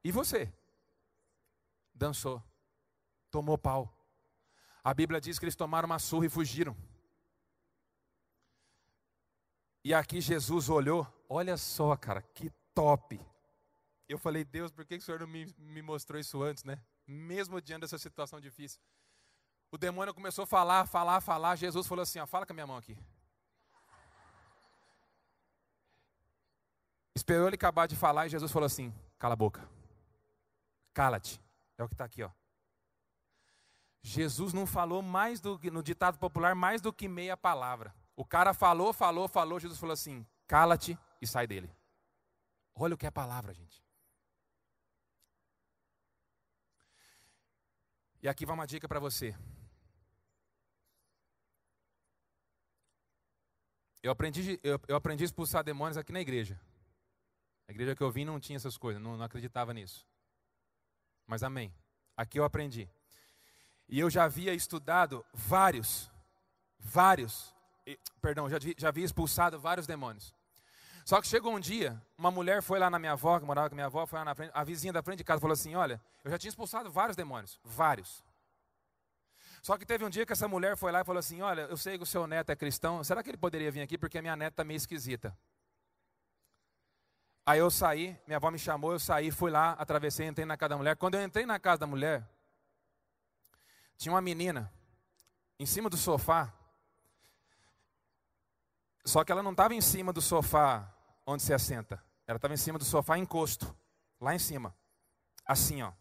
E você? Dançou. Tomou pau. A Bíblia diz que eles tomaram uma surra e fugiram. E aqui Jesus olhou. Olha só, cara, que top. Eu falei, Deus, por que o Senhor não me mostrou isso antes, né? Mesmo diante dessa situação difícil. O demônio começou a falar. Jesus falou assim, fala com a minha mão aqui. Esperou ele acabar de falar e Jesus falou assim, cala a boca. Cala-te. É o que está aqui, ó. Jesus não falou mais do que, no ditado popular, mais do que meia palavra. O cara falou, Jesus falou assim, cala-te e sai dele. Olha o que é a palavra, gente. E aqui vai uma dica para você. Eu aprendi a expulsar demônios aqui na igreja. A igreja que eu vim não tinha essas coisas, não acreditava nisso. Mas amém. Aqui eu aprendi. E eu já havia estudado já havia expulsado vários demônios. Só que chegou um dia, uma mulher foi lá na minha avó, que morava com a minha avó, foi lá na frente, a vizinha da frente de casa falou assim, olha, eu já tinha expulsado vários demônios, vários. Só que teve um dia que essa mulher foi lá e falou assim, olha, eu sei que o seu neto é cristão, será que ele poderia vir aqui porque a minha neta está meio esquisita? Aí eu saí, minha avó me chamou, eu saí, fui lá, atravessei, entrei na casa da mulher. Quando eu entrei na casa da mulher, tinha uma menina em cima do sofá. Só que ela não estava em cima do sofá onde se assenta. Ela estava em cima do sofá encosto, lá em cima. Assim, ó.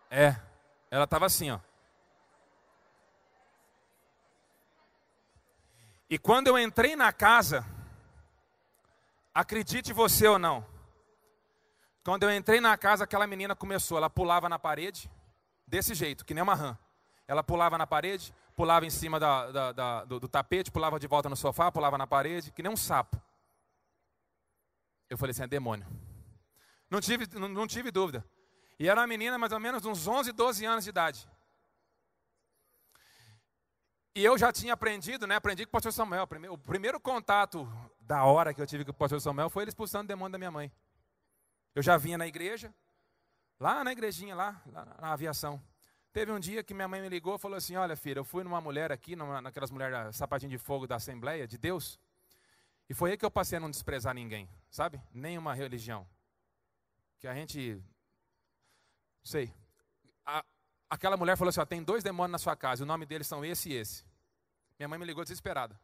Ela estava assim, ó. E quando eu entrei na casa, acredite você ou não, quando eu entrei na casa, aquela menina começou, ela pulava na parede, desse jeito, que nem uma rã. Ela pulava na parede, pulava em cima do tapete, pulava de volta no sofá, pulava na parede, que nem um sapo. Eu falei assim, é demônio. Não tive dúvida. E era uma menina mais ou menos de uns 11, 12 anos de idade. E eu já tinha aprendido, né? Aprendi com o pastor Samuel. O primeiro contato da hora que eu tive com o pastor Samuel foi ele expulsando o demônio da minha mãe. Eu já vinha na igreja, lá na igrejinha, lá na aviação. Teve um dia que minha mãe me ligou e falou assim, olha filha, eu fui numa mulher aqui, naquelas mulheres sapatinho de fogo da Assembleia de Deus, e foi aí que eu passei a não desprezar ninguém, sabe? Nenhuma religião. Que a gente, sei, aquela mulher falou assim, ó, tem 2 demônios na sua casa, o nome deles são esse e esse. Minha mãe me ligou desesperada.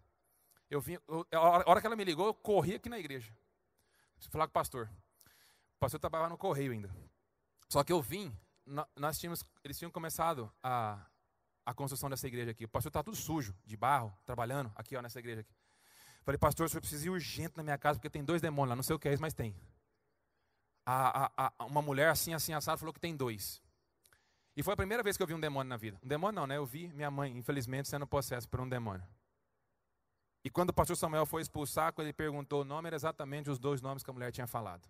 A hora que ela me ligou, eu corri aqui na igreja. Preciso falar com o pastor. O pastor trabalhava no correio ainda. Só que eu vim, eles tinham começado a construção dessa igreja aqui. O pastor está tudo sujo, de barro, trabalhando aqui, ó, nessa igreja aqui. Falei, pastor, o senhor precisa ir urgente na minha casa, porque tem 2 demônios lá, não sei o que é isso, mas tem. Uma mulher assim assada falou que tem 2. E foi a primeira vez que eu vi um demônio na vida. Um demônio não, né? Eu vi minha mãe, infelizmente, sendo possessa por um demônio. E quando o pastor Samuel foi expulsar, quando ele perguntou o nome, era exatamente os 2 nomes que a mulher tinha falado.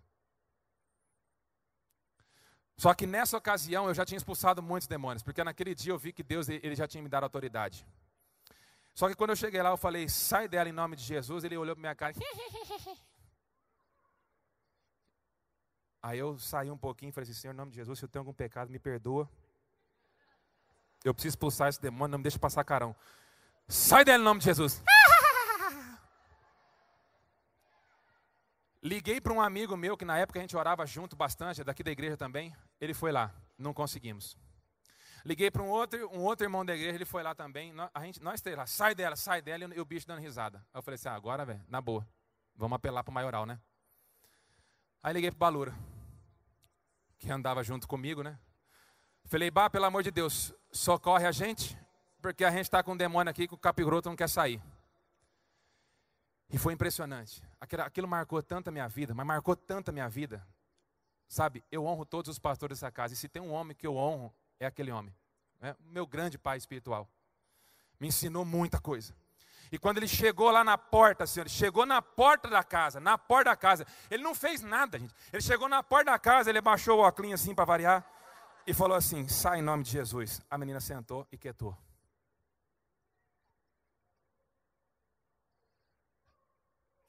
Só que nessa ocasião eu já tinha expulsado muitos demônios, porque naquele dia eu vi que Deus ele já tinha me dado autoridade. Só que quando eu cheguei lá, eu falei, sai dela em nome de Jesus, ele olhou para minha cara. Aí eu saí um pouquinho e falei assim, Senhor, em nome de Jesus, se eu tenho algum pecado, me perdoa. Eu preciso expulsar esse demônio, não me deixe passar carão. Sai dela em nome de Jesus. Liguei para um amigo meu, que na época a gente orava junto bastante, daqui da igreja também. Ele foi lá, não conseguimos. Liguei para um outro irmão da igreja, ele foi lá também. Nós 3 lá, sai dela, e o bicho dando risada. Aí eu falei assim, agora, velho, na boa, vamos apelar para o maioral, né? Aí liguei para o Balura, que andava junto comigo, né? Falei, pelo amor de Deus, socorre a gente, porque a gente está com um demônio aqui que o capiroto não quer sair. E foi impressionante. Aquilo marcou tanto a minha vida, mas marcou tanto a minha vida. Sabe, eu honro todos os pastores dessa casa. E se tem um homem que eu honro, é aquele homem. É o meu grande pai espiritual. Me ensinou muita coisa. E quando ele chegou lá na porta, Senhor, chegou na porta da casa, ele não fez nada, gente. Ele chegou na porta da casa, ele baixou o óculos assim para variar, e falou assim, sai em nome de Jesus. A menina sentou e quietou.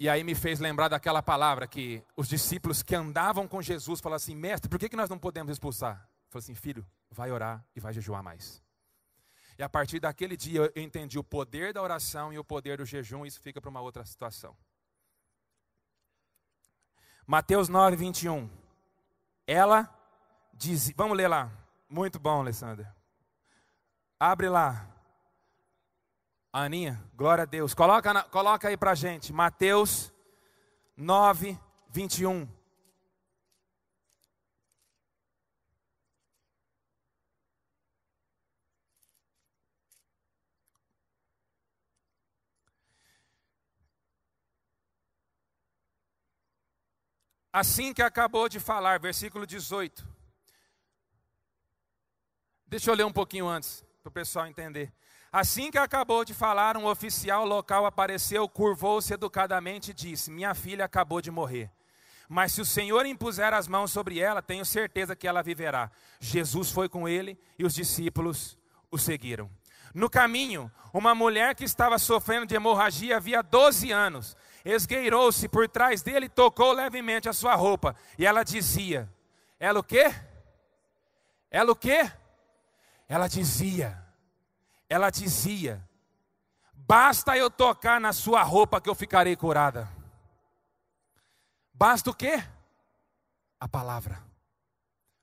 E aí me fez lembrar daquela palavra que os discípulos que andavam com Jesus falaram assim, mestre, por que nós não podemos expulsar? Ele falou assim, filho, vai orar e vai jejuar mais. E a partir daquele dia eu entendi o poder da oração e o poder do jejum, e isso fica para uma outra situação. Mateus 9, 21. Ela diz, vamos ler lá. Muito bom, Alessandra. Abre lá. Aninha, glória a Deus. Coloca aí para a gente. Mateus 9, 21. Assim que acabou de falar, versículo 18. Deixa eu ler um pouquinho antes, para o pessoal entender. Assim que acabou de falar, um oficial local apareceu, curvou-se educadamente e disse, minha filha acabou de morrer. Mas se o Senhor impuser as mãos sobre ela, tenho certeza que ela viverá. Jesus foi com ele e os discípulos o seguiram. No caminho, uma mulher que estava sofrendo de hemorragia havia 12 anos, esgueirou-se por trás dele e tocou levemente a sua roupa. E ela dizia, ela o quê? Ela o quê? Ela dizia, basta eu tocar na sua roupa que eu ficarei curada. Basta o quê? A palavra.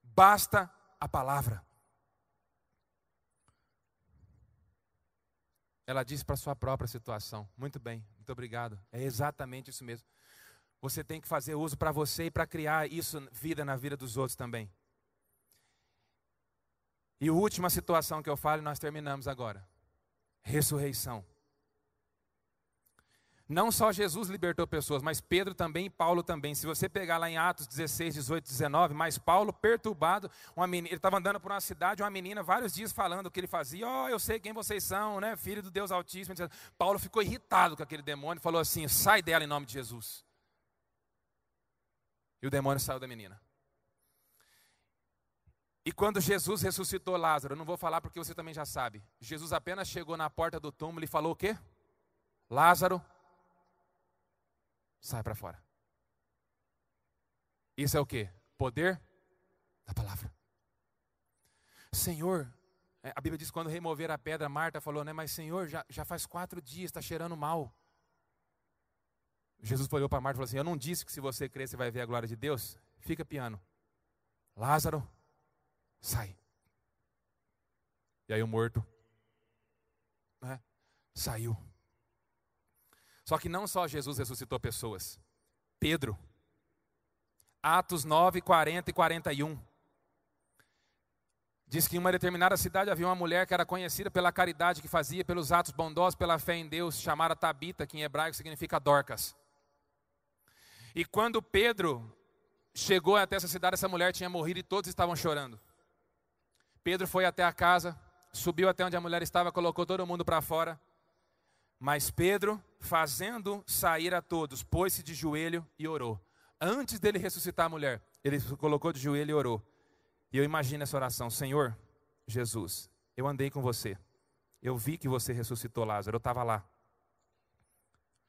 Basta a palavra. Ela disse para a sua própria situação. Muito bem, muito obrigado. É exatamente isso mesmo. Você tem que fazer uso para você e para criar isso, vida na vida dos outros também. E a última situação que eu falo e nós terminamos agora. Ressurreição. Não só Jesus libertou pessoas, mas Pedro também e Paulo também. Se você pegar lá em Atos 16, 18, 19, mas Paulo perturbado, ele estava andando por uma cidade, uma menina, vários dias falando o que ele fazia. Eu sei quem vocês são, né? Filho do Deus Altíssimo. Paulo ficou irritado com aquele demônio e falou assim, sai dela em nome de Jesus. E o demônio saiu da menina. E quando Jesus ressuscitou Lázaro, eu não vou falar porque você também já sabe. Jesus apenas chegou na porta do túmulo e falou o quê? Lázaro, sai para fora. Isso é o quê? Poder da palavra. Senhor, a Bíblia diz que quando remover a pedra, Marta falou, né? Mas Senhor, já faz 4 dias, está cheirando mal. Jesus olhou para Marta e falou assim, eu não disse que se você crer você vai ver a glória de Deus? Fica piano. Lázaro, sai. E aí o morto, né, saiu. Só que não só Jesus ressuscitou pessoas. Pedro, Atos 9, 40 e 41. Diz que em uma determinada cidade havia uma mulher que era conhecida pela caridade que fazia, pelos atos bondosos, pela fé em Deus, chamada Tabita, que em hebraico significa Dorcas. E quando Pedro chegou até essa cidade, essa mulher tinha morrido e todos estavam chorando. Pedro foi até a casa, subiu até onde a mulher estava, colocou todo mundo para fora. Mas Pedro, fazendo sair a todos, pôs-se de joelho e orou. Antes dele ressuscitar a mulher, ele se colocou de joelho e orou. E eu imagino essa oração, Senhor Jesus, eu andei com você. Eu vi que você ressuscitou Lázaro, eu estava lá.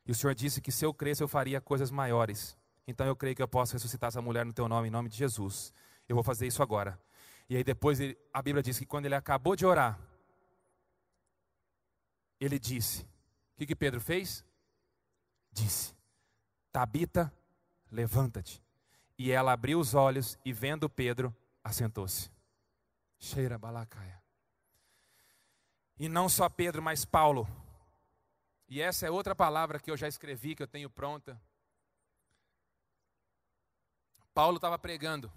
E o Senhor disse que se eu cresce eu faria coisas maiores. Então eu creio que eu posso ressuscitar essa mulher no teu nome, em nome de Jesus. Eu vou fazer isso agora. E aí depois a Bíblia diz que quando ele acabou de orar, ele disse, o que Pedro fez? Disse, Tabita, levanta-te. E ela abriu os olhos e vendo Pedro, assentou-se. Cheira balacaia. E não só Pedro, mas Paulo. E essa é outra palavra que eu já escrevi, que eu tenho pronta. Paulo estava pregando.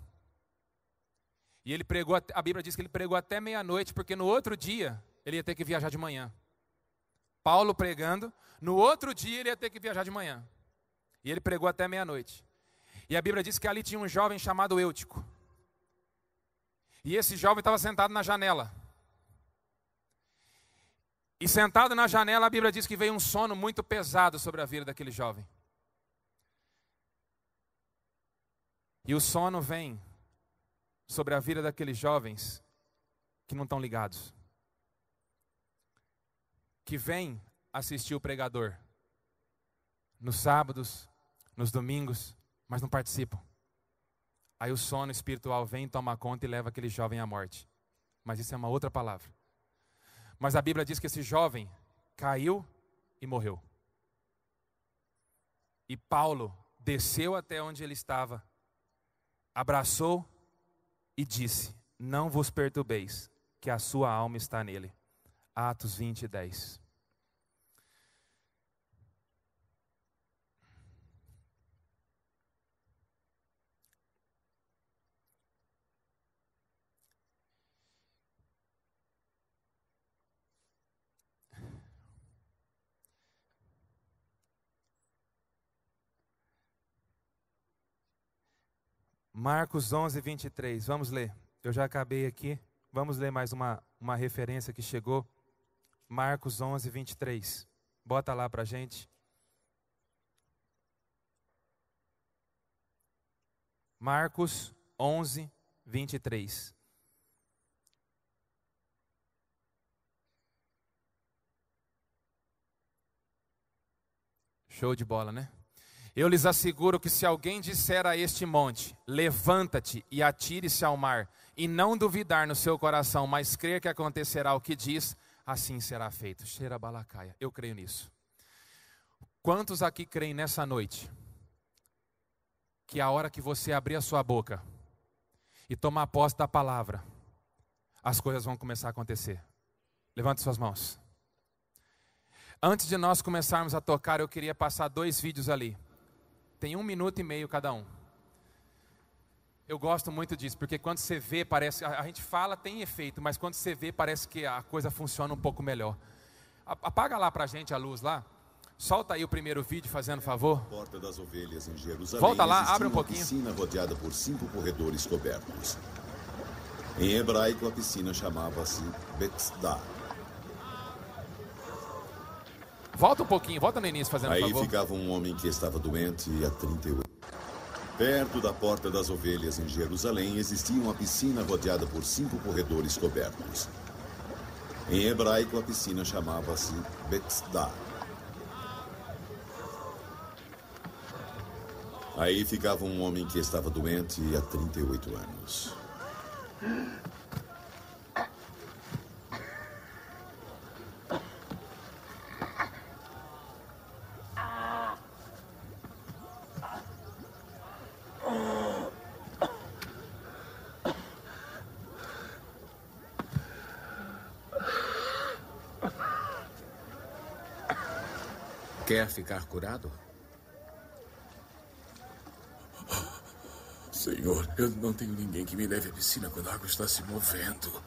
E ele pregou, a Bíblia diz que ele pregou até meia-noite, porque no outro dia ele ia ter que viajar de manhã. Paulo pregando, no outro dia ele ia ter que viajar de manhã. E ele pregou até meia-noite. E a Bíblia diz que ali tinha um jovem chamado Eutico. E esse jovem estava sentado na janela. E sentado na janela, a Bíblia diz que veio um sono muito pesado sobre a vida daquele jovem. E o sono vem sobre a vida daqueles jovens que não estão ligados. Que vem assistir o pregador nos sábados, nos domingos, mas não participam. Aí o sono espiritual vem, toma conta e leva aquele jovem à morte. Mas isso é uma outra palavra. Mas a Bíblia diz que esse jovem caiu e morreu. E Paulo desceu até onde ele estava, abraçou e disse, não vos perturbeis, que a sua alma está nele. Atos 20, 10. Marcos 11, 23. Vamos ler. Eu já acabei aqui. Vamos ler mais uma referência que chegou. Marcos 11, 23. Bota lá para a gente. Marcos 11, 23. Show de bola, né? Eu lhes asseguro que se alguém disser a este monte, levanta-te e atire-se ao mar, e não duvidar no seu coração, mas crer que acontecerá o que diz, assim será feito. Cheira balacaia. Eu creio nisso. Quantos aqui creem nessa noite que a hora que você abrir a sua boca e tomar posse da palavra, as coisas vão começar a acontecer? Levante suas mãos. Antes de nós começarmos a tocar, eu queria passar 2 vídeos ali. Tem 1 minuto e meio cada um. Eu gosto muito disso, porque quando você vê, parece, a gente fala, tem efeito, mas quando você vê, parece que a coisa funciona um pouco melhor. Apaga lá pra gente a luz lá. Solta aí o primeiro vídeo, fazendo favor. Porta das Ovelhas em Jerusalém. Volta lá, abre um uma pouquinho. Piscina rodeada por 5 corredores cobertos. Em hebraico, a piscina chamava-se Bethesda. Volta um pouquinho, volta no início, fazendo favor. Aí ficava um homem que estava doente há 38. Perto da Porta das Ovelhas em Jerusalém existia uma piscina rodeada por 5 corredores cobertos. Em hebraico, a piscina chamava-se Bethesda. Aí ficava um homem que estava doente há 38 anos. Quer ficar curado? Senhor, eu não tenho ninguém que me leve à piscina quando a água está se movendo.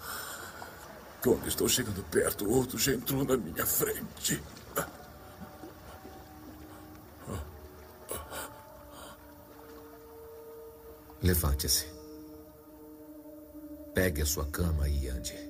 Quando estou chegando perto, outro já entrou na minha frente. Levante-se. Pegue a sua cama e ande.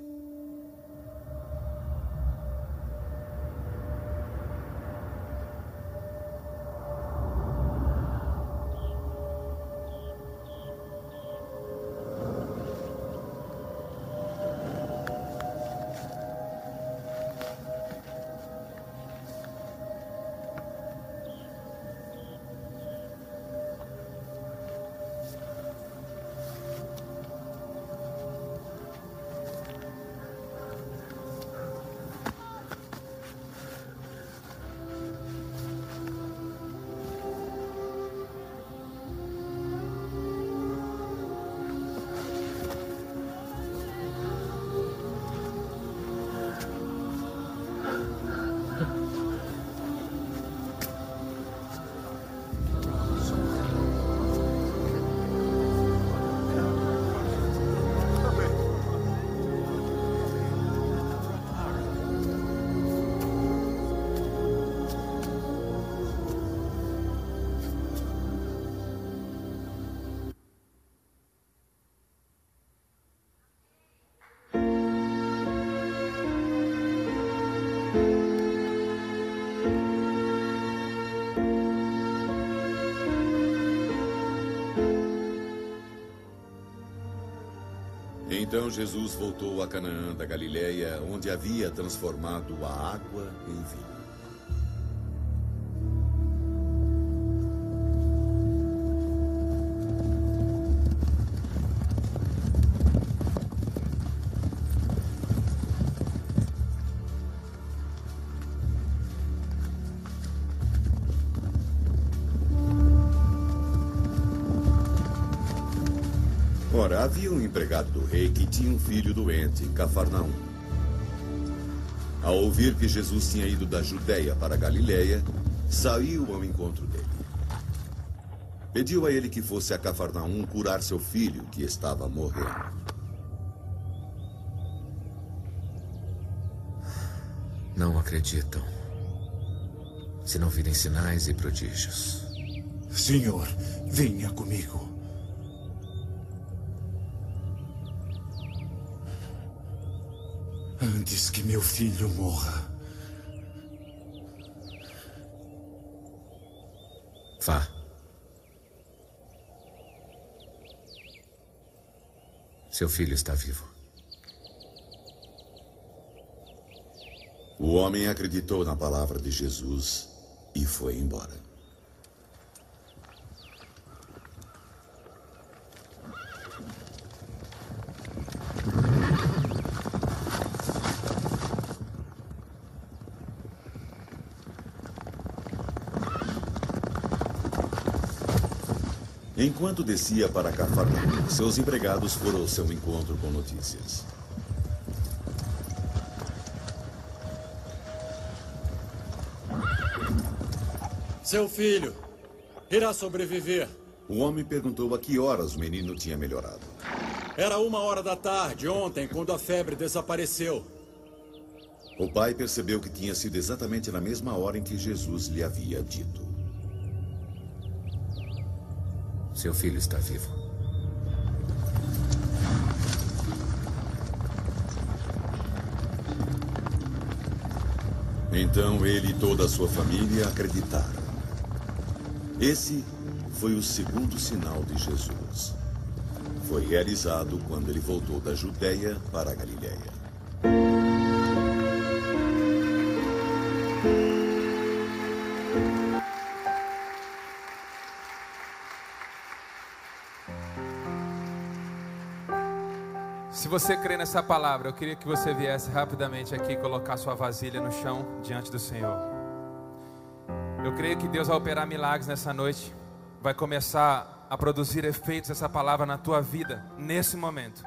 Então Jesus voltou a Canaã da Galileia, onde havia transformado a água em vinho. Ora, havia um empregado do rei que tinha um filho doente em Cafarnaum. Ao ouvir que Jesus tinha ido da Judéia para a Galileia, saiu ao encontro dele. Pediu a ele que fosse a Cafarnaum curar seu filho, que estava morrendo. Não acreditam. Se não virem sinais e prodígios. Senhor, venha comigo. Antes que meu filho morra. Vá. Seu filho está vivo. O homem acreditou na palavra de Jesus e foi embora. Enquanto descia para Cafarnaum, seus empregados foram ao seu encontro com notícias. Seu filho irá sobreviver. O homem perguntou a que horas o menino tinha melhorado. Era 1h da tarde ontem, quando a febre desapareceu. O pai percebeu que tinha sido exatamente na mesma hora em que Jesus lhe havia dito. Seu filho está vivo. Então ele e toda a sua família acreditaram. Esse foi o segundo sinal de Jesus. Foi realizado quando ele voltou da Judeia para a Galiléia. Se você crê nessa palavra, eu queria que você viesse rapidamente aqui colocar sua vasilha no chão diante do Senhor. Eu creio que Deus vai operar milagres nessa noite. Vai começar a produzir efeitos essa palavra na tua vida, nesse momento.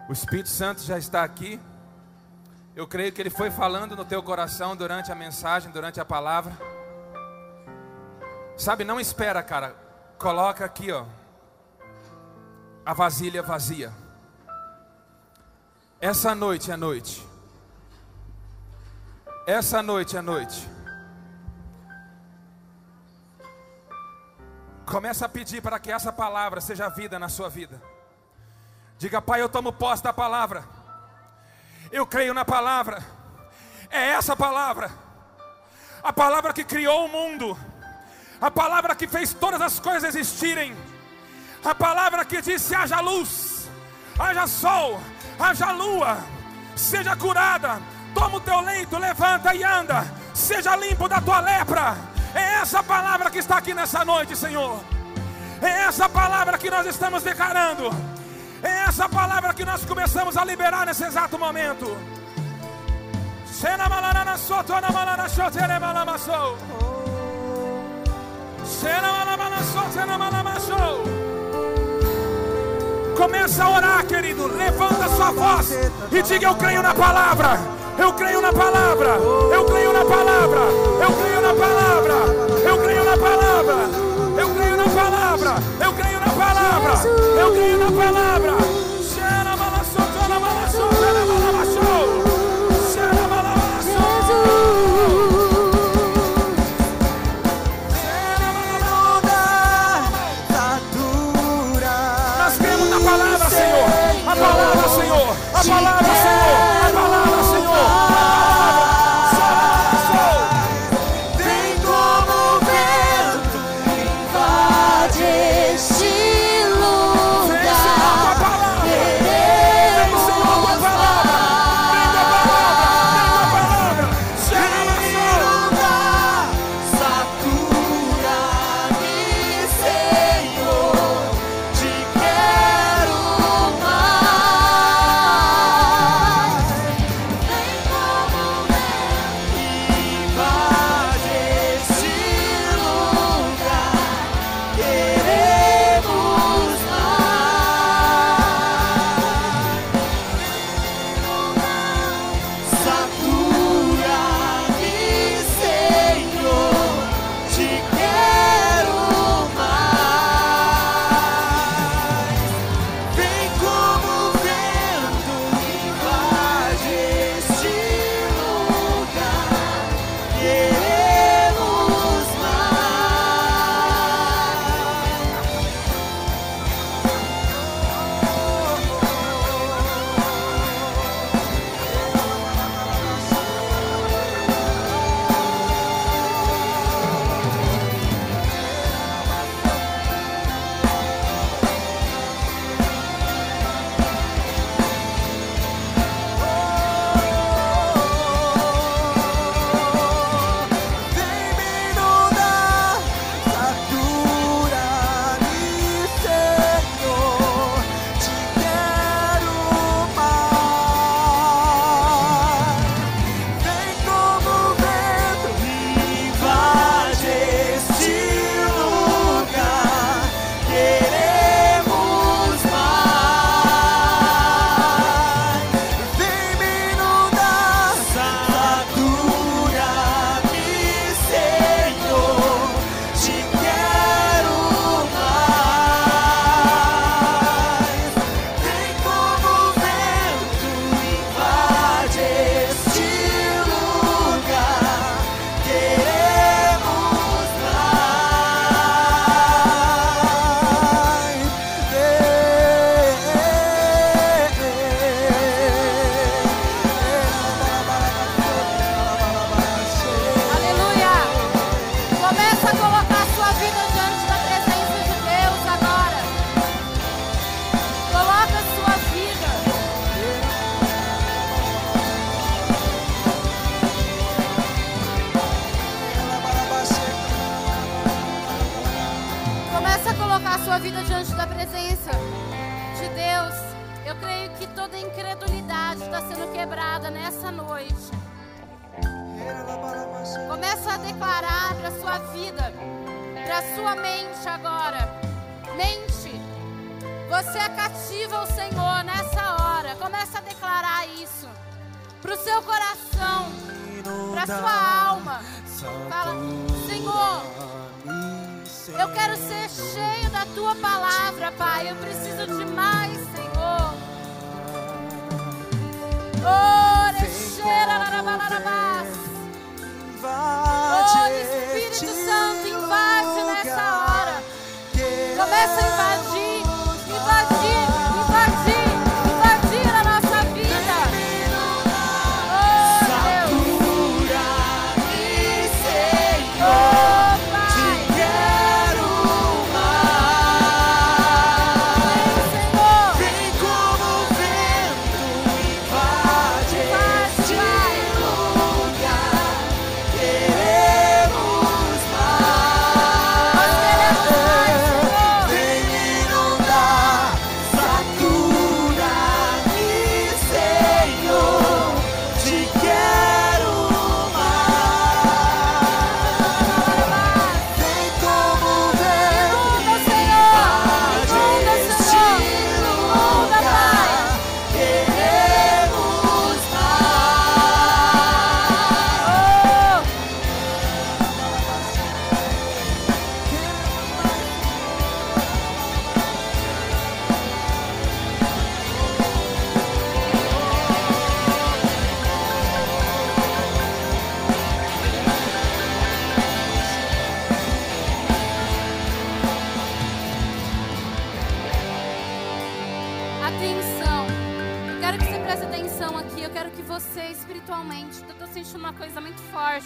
O Espírito Santo já está aqui. Eu creio que Ele foi falando no teu coração durante a mensagem, durante a palavra. Sabe, não espera, cara. Coloca aqui, ó, a vasilha vazia. Essa noite é noite. Essa noite é noite. Começa a pedir para que essa palavra seja vida na sua vida. Diga: Pai, eu tomo posse da palavra. Eu creio na palavra. É essa palavra. A palavra que criou o mundo. A palavra que fez todas as coisas existirem. A palavra que disse: haja luz, haja sol, haja lua. Seja curada. Toma o teu leito, levanta e anda. Seja limpo da tua lepra. É essa palavra que está aqui nessa noite, Senhor. É essa palavra que nós estamos declarando. É essa palavra que nós começamos a liberar nesse exato momento. Começa a orar, querido. Levanta sua voz e diga: eu creio na palavra. Eu creio na palavra. Eu creio na palavra. Eu creio na palavra. Eu creio na palavra. Eu creio na palavra. Eu creio na palavra. Eu creio na palavra. Cheira malassotona malassotona malamassou. Cheira malamassou. Nós cremos na palavra, Senhor. A palavra, Senhor. A palavra, Senhor. A palavra, Senhor. presença de Deus, eu creio que toda incredulidade está sendo quebrada nessa noite. Começa a declarar para a sua vida, para a sua mente agora. Mente, você é cativa ao Senhor nessa hora. Começa a declarar isso para o seu coração, para a sua alma. Fala: Senhor, eu quero ser cheio da Tua palavra, Pai. Eu preciso de mais, Senhor. Espírito Santo, invade nessa hora. Começa a invadir, invadir, invadir, invadir a nossa vida.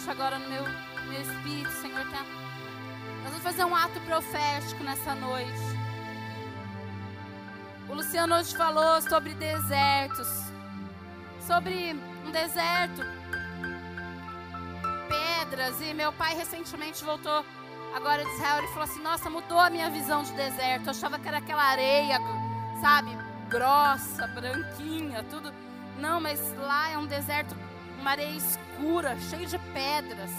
Agora no meu espírito, Senhor, tá? Nós vamos fazer um ato profético nessa noite. O Luciano hoje falou sobre desertos, sobre um deserto, pedras, e meu pai recentemente voltou agora de Israel e falou assim: nossa, mudou a minha visão de deserto. Eu achava que era aquela areia, sabe, grossa, branquinha, tudo. Não, mas lá é um deserto, uma areia escura, cheia de pedras.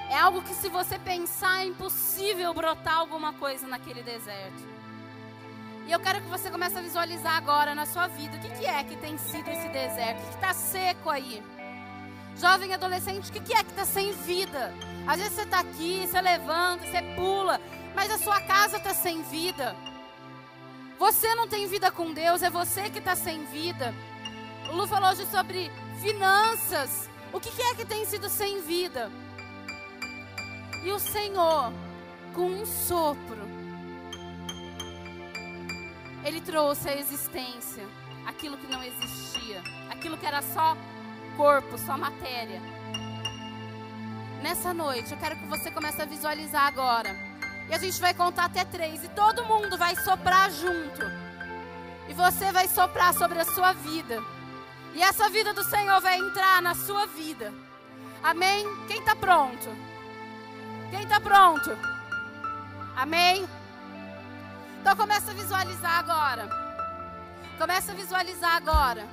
É algo que, se você pensar, é impossível brotar alguma coisa naquele deserto. E eu quero que você comece a visualizar agora na sua vida o que é que tem sido esse deserto, o que está seco aí. Jovem, adolescente, o que é que está sem vida? Às vezes você está aqui, você levanta, você pula, mas a sua casa está sem vida. Você não tem vida com Deus, é você que está sem vida. O Lu falou hoje sobre finanças. O que é que tem sido sem vida? E o Senhor, com um sopro, Ele trouxe à existência aquilo que não existia, aquilo que era só corpo, só matéria. Nessa noite, eu quero que você comece a visualizar agora. E a gente vai contar até 3 e todo mundo vai soprar junto. E você vai soprar sobre a sua vida. E essa vida do Senhor vai entrar na sua vida. Amém? Quem está pronto? Quem está pronto? Amém? Então começa a visualizar agora. Começa a visualizar agora.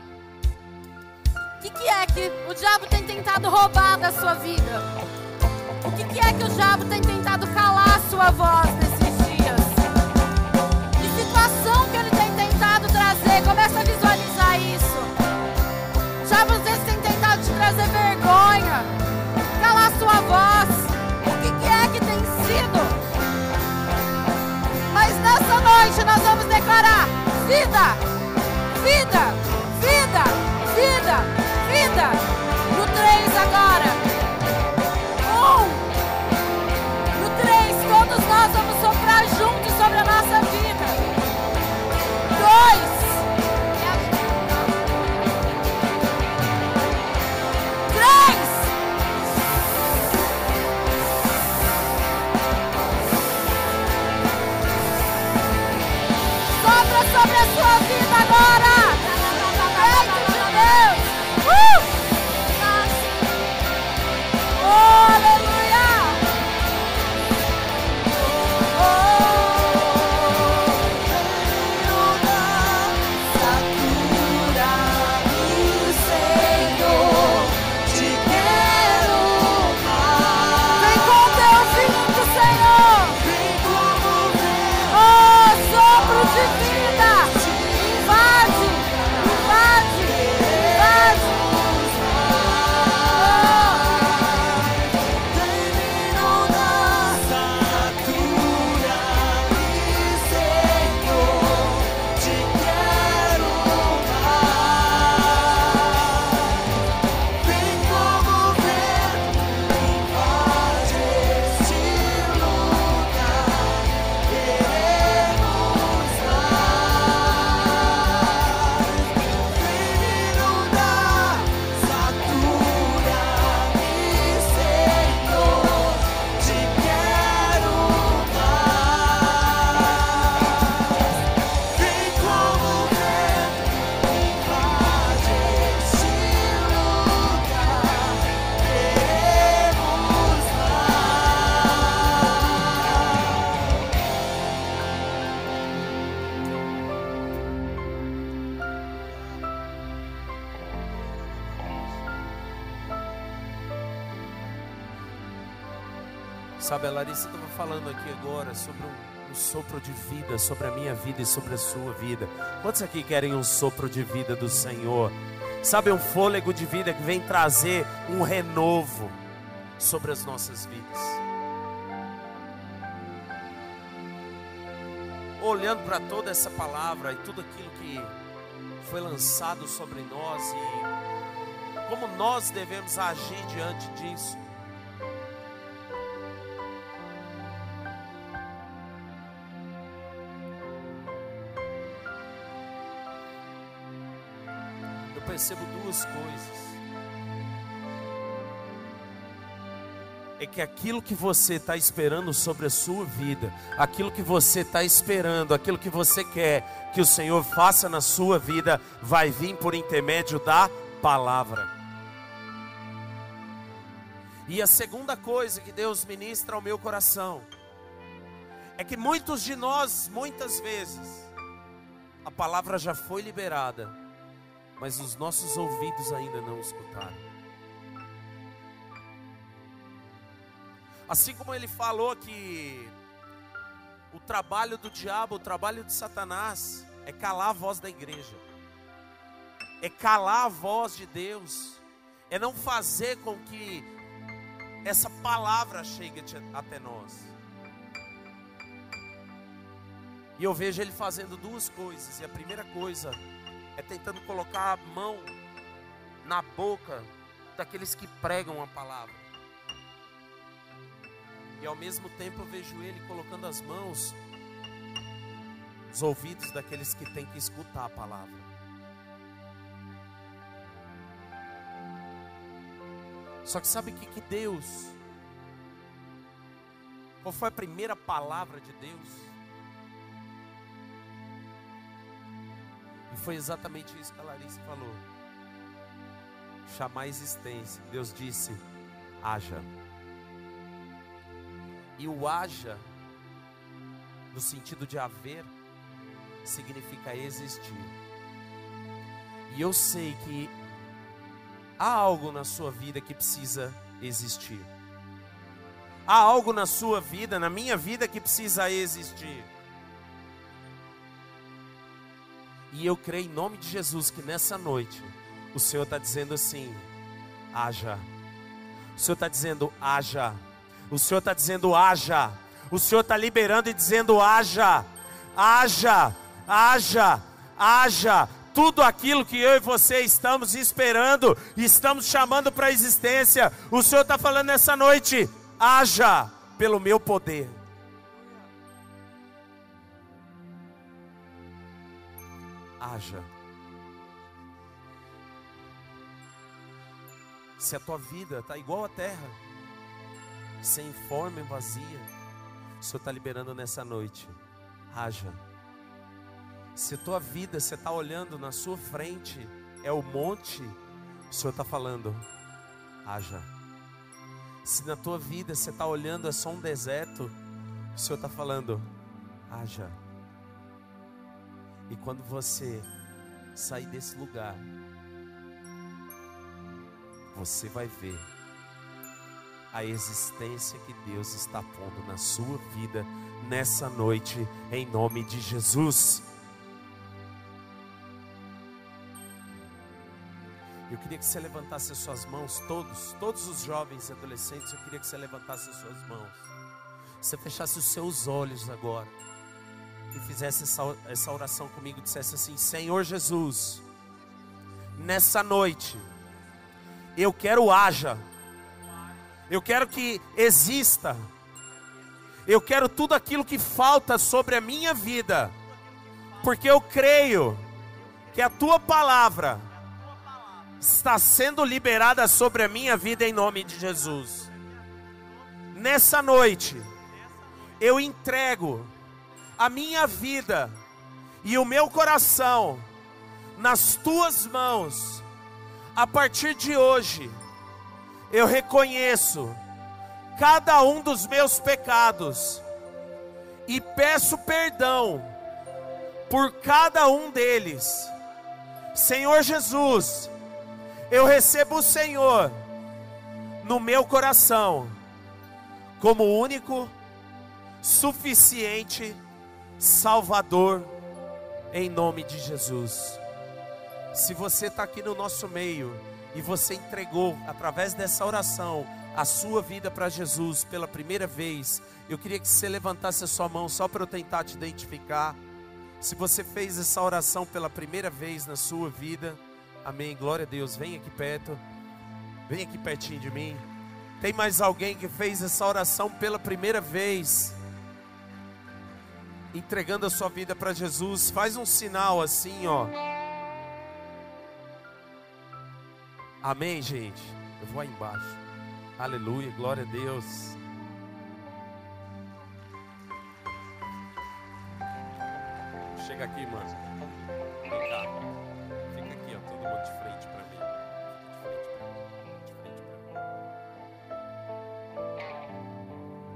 O que é que o diabo tem tentado roubar da sua vida? O que é que o diabo tem tentado calar a sua voz nesses dias? Que situação que ele tem tentado trazer? Começa a visualizar isso. O diabo às vezes tem tentado te trazer vergonha, calar a sua voz. O que é que tem sido? Mas nessa noite nós vamos declarar vida, vida, vida, vida, vida. No 3 agora. 1. No 3, todos nós vamos soprar juntos sobre a nossa vida. 2. 3. Sopra sobre a sua vida agora. Dentro de Deus. Aleluia. Sabe, a Larissa estava falando aqui agora sobre um sopro de vida, sobre a minha vida e sobre a sua vida. Quantos aqui querem um sopro de vida do Senhor? Sabe, um fôlego de vida que vem trazer um renovo sobre as nossas vidas. Olhando para toda essa palavra e tudo aquilo que foi lançado sobre nós e como nós devemos agir diante disso. Eu percebo duas coisas. É que aquilo que você está esperando sobre a sua vida, aquilo que você está esperando, aquilo que você quer que o Senhor faça na sua vida, vai vir por intermédio da palavra. E a segunda coisa que Deus ministra ao meu coração, é que muitos de nós, muitas vezes, a palavra já foi liberada, mas os nossos ouvidos ainda não escutaram. Assim como ele falou que o trabalho do diabo, o trabalho de Satanás, é calar a voz da igreja, é calar a voz de Deus, é não fazer com que essa palavra chegue até nós. E eu vejo ele fazendo duas coisas, e a primeira coisa é tentando colocar a mão na boca daqueles que pregam a palavra. E ao mesmo tempo eu vejo ele colocando as mãos nos ouvidos daqueles que têm que escutar a palavra. Só que sabe o que Deus, qual foi a primeira palavra de Deus? E foi exatamente isso que a Larissa falou. Chamar a existência. Deus disse: haja. E o haja, no sentido de haver, significa existir. E eu sei que há algo na sua vida que precisa existir. Há algo na sua vida, na minha vida, que precisa existir. E eu creio em nome de Jesus que nessa noite o Senhor está dizendo assim: haja. O Senhor está dizendo: haja. O Senhor está dizendo: haja. O Senhor está liberando e dizendo: haja, haja, haja, haja. Tudo aquilo que eu e você estamos esperando, estamos chamando para a existência, o Senhor está falando nessa noite: haja pelo meu poder. Haja. Se a tua vida está igual à terra, sem forma e vazia, o Senhor está liberando nessa noite: haja. Se a tua vida, você está olhando na sua frente, é o monte, o Senhor está falando: haja. Se na tua vida você está olhando, é só um deserto, o Senhor está falando: haja. E quando você sair desse lugar, você vai ver a existência que Deus está pondo na sua vida nessa noite, em nome de Jesus. Eu queria que você levantasse as suas mãos, todos os jovens e adolescentes, eu queria que você levantasse as suas mãos. Você fechasse os seus olhos agora e fizesse essa oração comigo, dissesse assim: Senhor Jesus, nessa noite, eu quero haja. Eu quero que exista. Eu quero tudo aquilo que falta sobre a minha vida, porque eu creio que a tua palavra está sendo liberada sobre a minha vida em nome de Jesus. Nessa noite, eu entrego a minha vida e o meu coração nas tuas mãos. A partir de hoje, eu reconheço cada um dos meus pecados e peço perdão por cada um deles. Senhor Jesus, eu recebo o Senhor no meu coração como único, suficiente Salvador, em nome de Jesus. Se você está aqui no nosso meio e você entregou através dessa oração a sua vida para Jesus pela primeira vez, eu queria que você levantasse a sua mão só para eu tentar te identificar. Se você fez essa oração pela primeira vez na sua vida, amém, glória a Deus, vem aqui perto, vem aqui pertinho de mim. Tem mais alguém que fez essa oração pela primeira vez, entregando a sua vida para Jesus? Faz um sinal assim, ó. Amém, gente? Eu vou aí embaixo. Aleluia, glória a Deus. Chega aqui, mano. Vem cá. Fica aqui, ó, todo mundo de frente pra mim.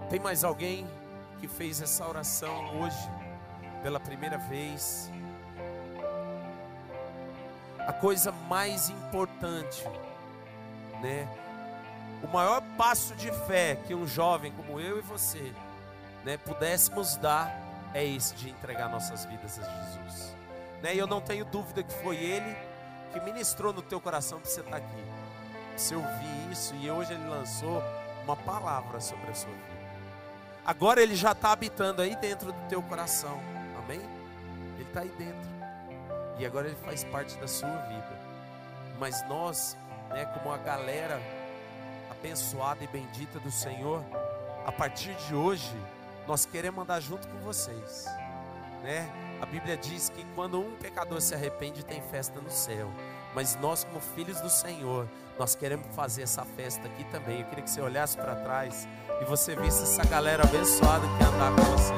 Tem mais alguém que fez essa oração hoje pela primeira vez? A coisa mais importante, né? O maior passo de fé que um jovem como eu e você, né, pudéssemos dar é esse de entregar nossas vidas a Jesus, né? E eu não tenho dúvida que foi Ele que ministrou no teu coração para você estar aqui. Você ouvir isso e hoje Ele lançou uma palavra sobre a sua vida. Agora Ele já está habitando aí dentro do teu coração, amém? Ele está aí dentro e agora Ele faz parte da sua vida. Mas nós, né, como a galera abençoada e bendita do Senhor, a partir de hoje nós queremos andar junto com vocês, né? A Bíblia diz que quando um pecador se arrepende tem festa no céu, mas nós como filhos do Senhor, nós queremos fazer essa festa aqui também. Eu queria que você olhasse para trás e você visse essa galera abençoada que andar com você.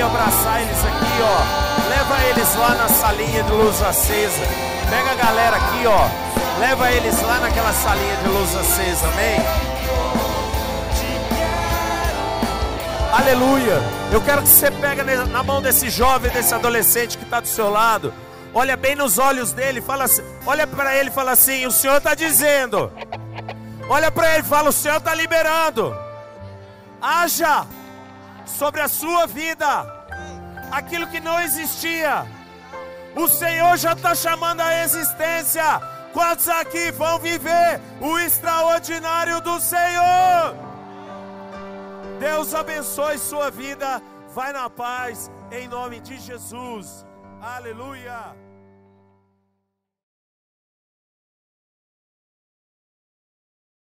Abraçar eles aqui, ó. Leva eles lá na salinha de luz acesa. Pega a galera aqui, ó. Leva eles lá naquela salinha de luz acesa, amém? Aleluia. Eu quero que você pegue na mão desse jovem, desse adolescente que está do seu lado. Olha bem nos olhos dele, fala assim, olha para ele e fala assim: o Senhor está dizendo. Olha para ele e fala: o Senhor está liberando. Haja sobre a sua vida aquilo que não existia. O Senhor já está chamando a existência. Quantos aqui vão viver o extraordinário do Senhor? Deus abençoe sua vida. Vai na paz, em nome de Jesus. Aleluia.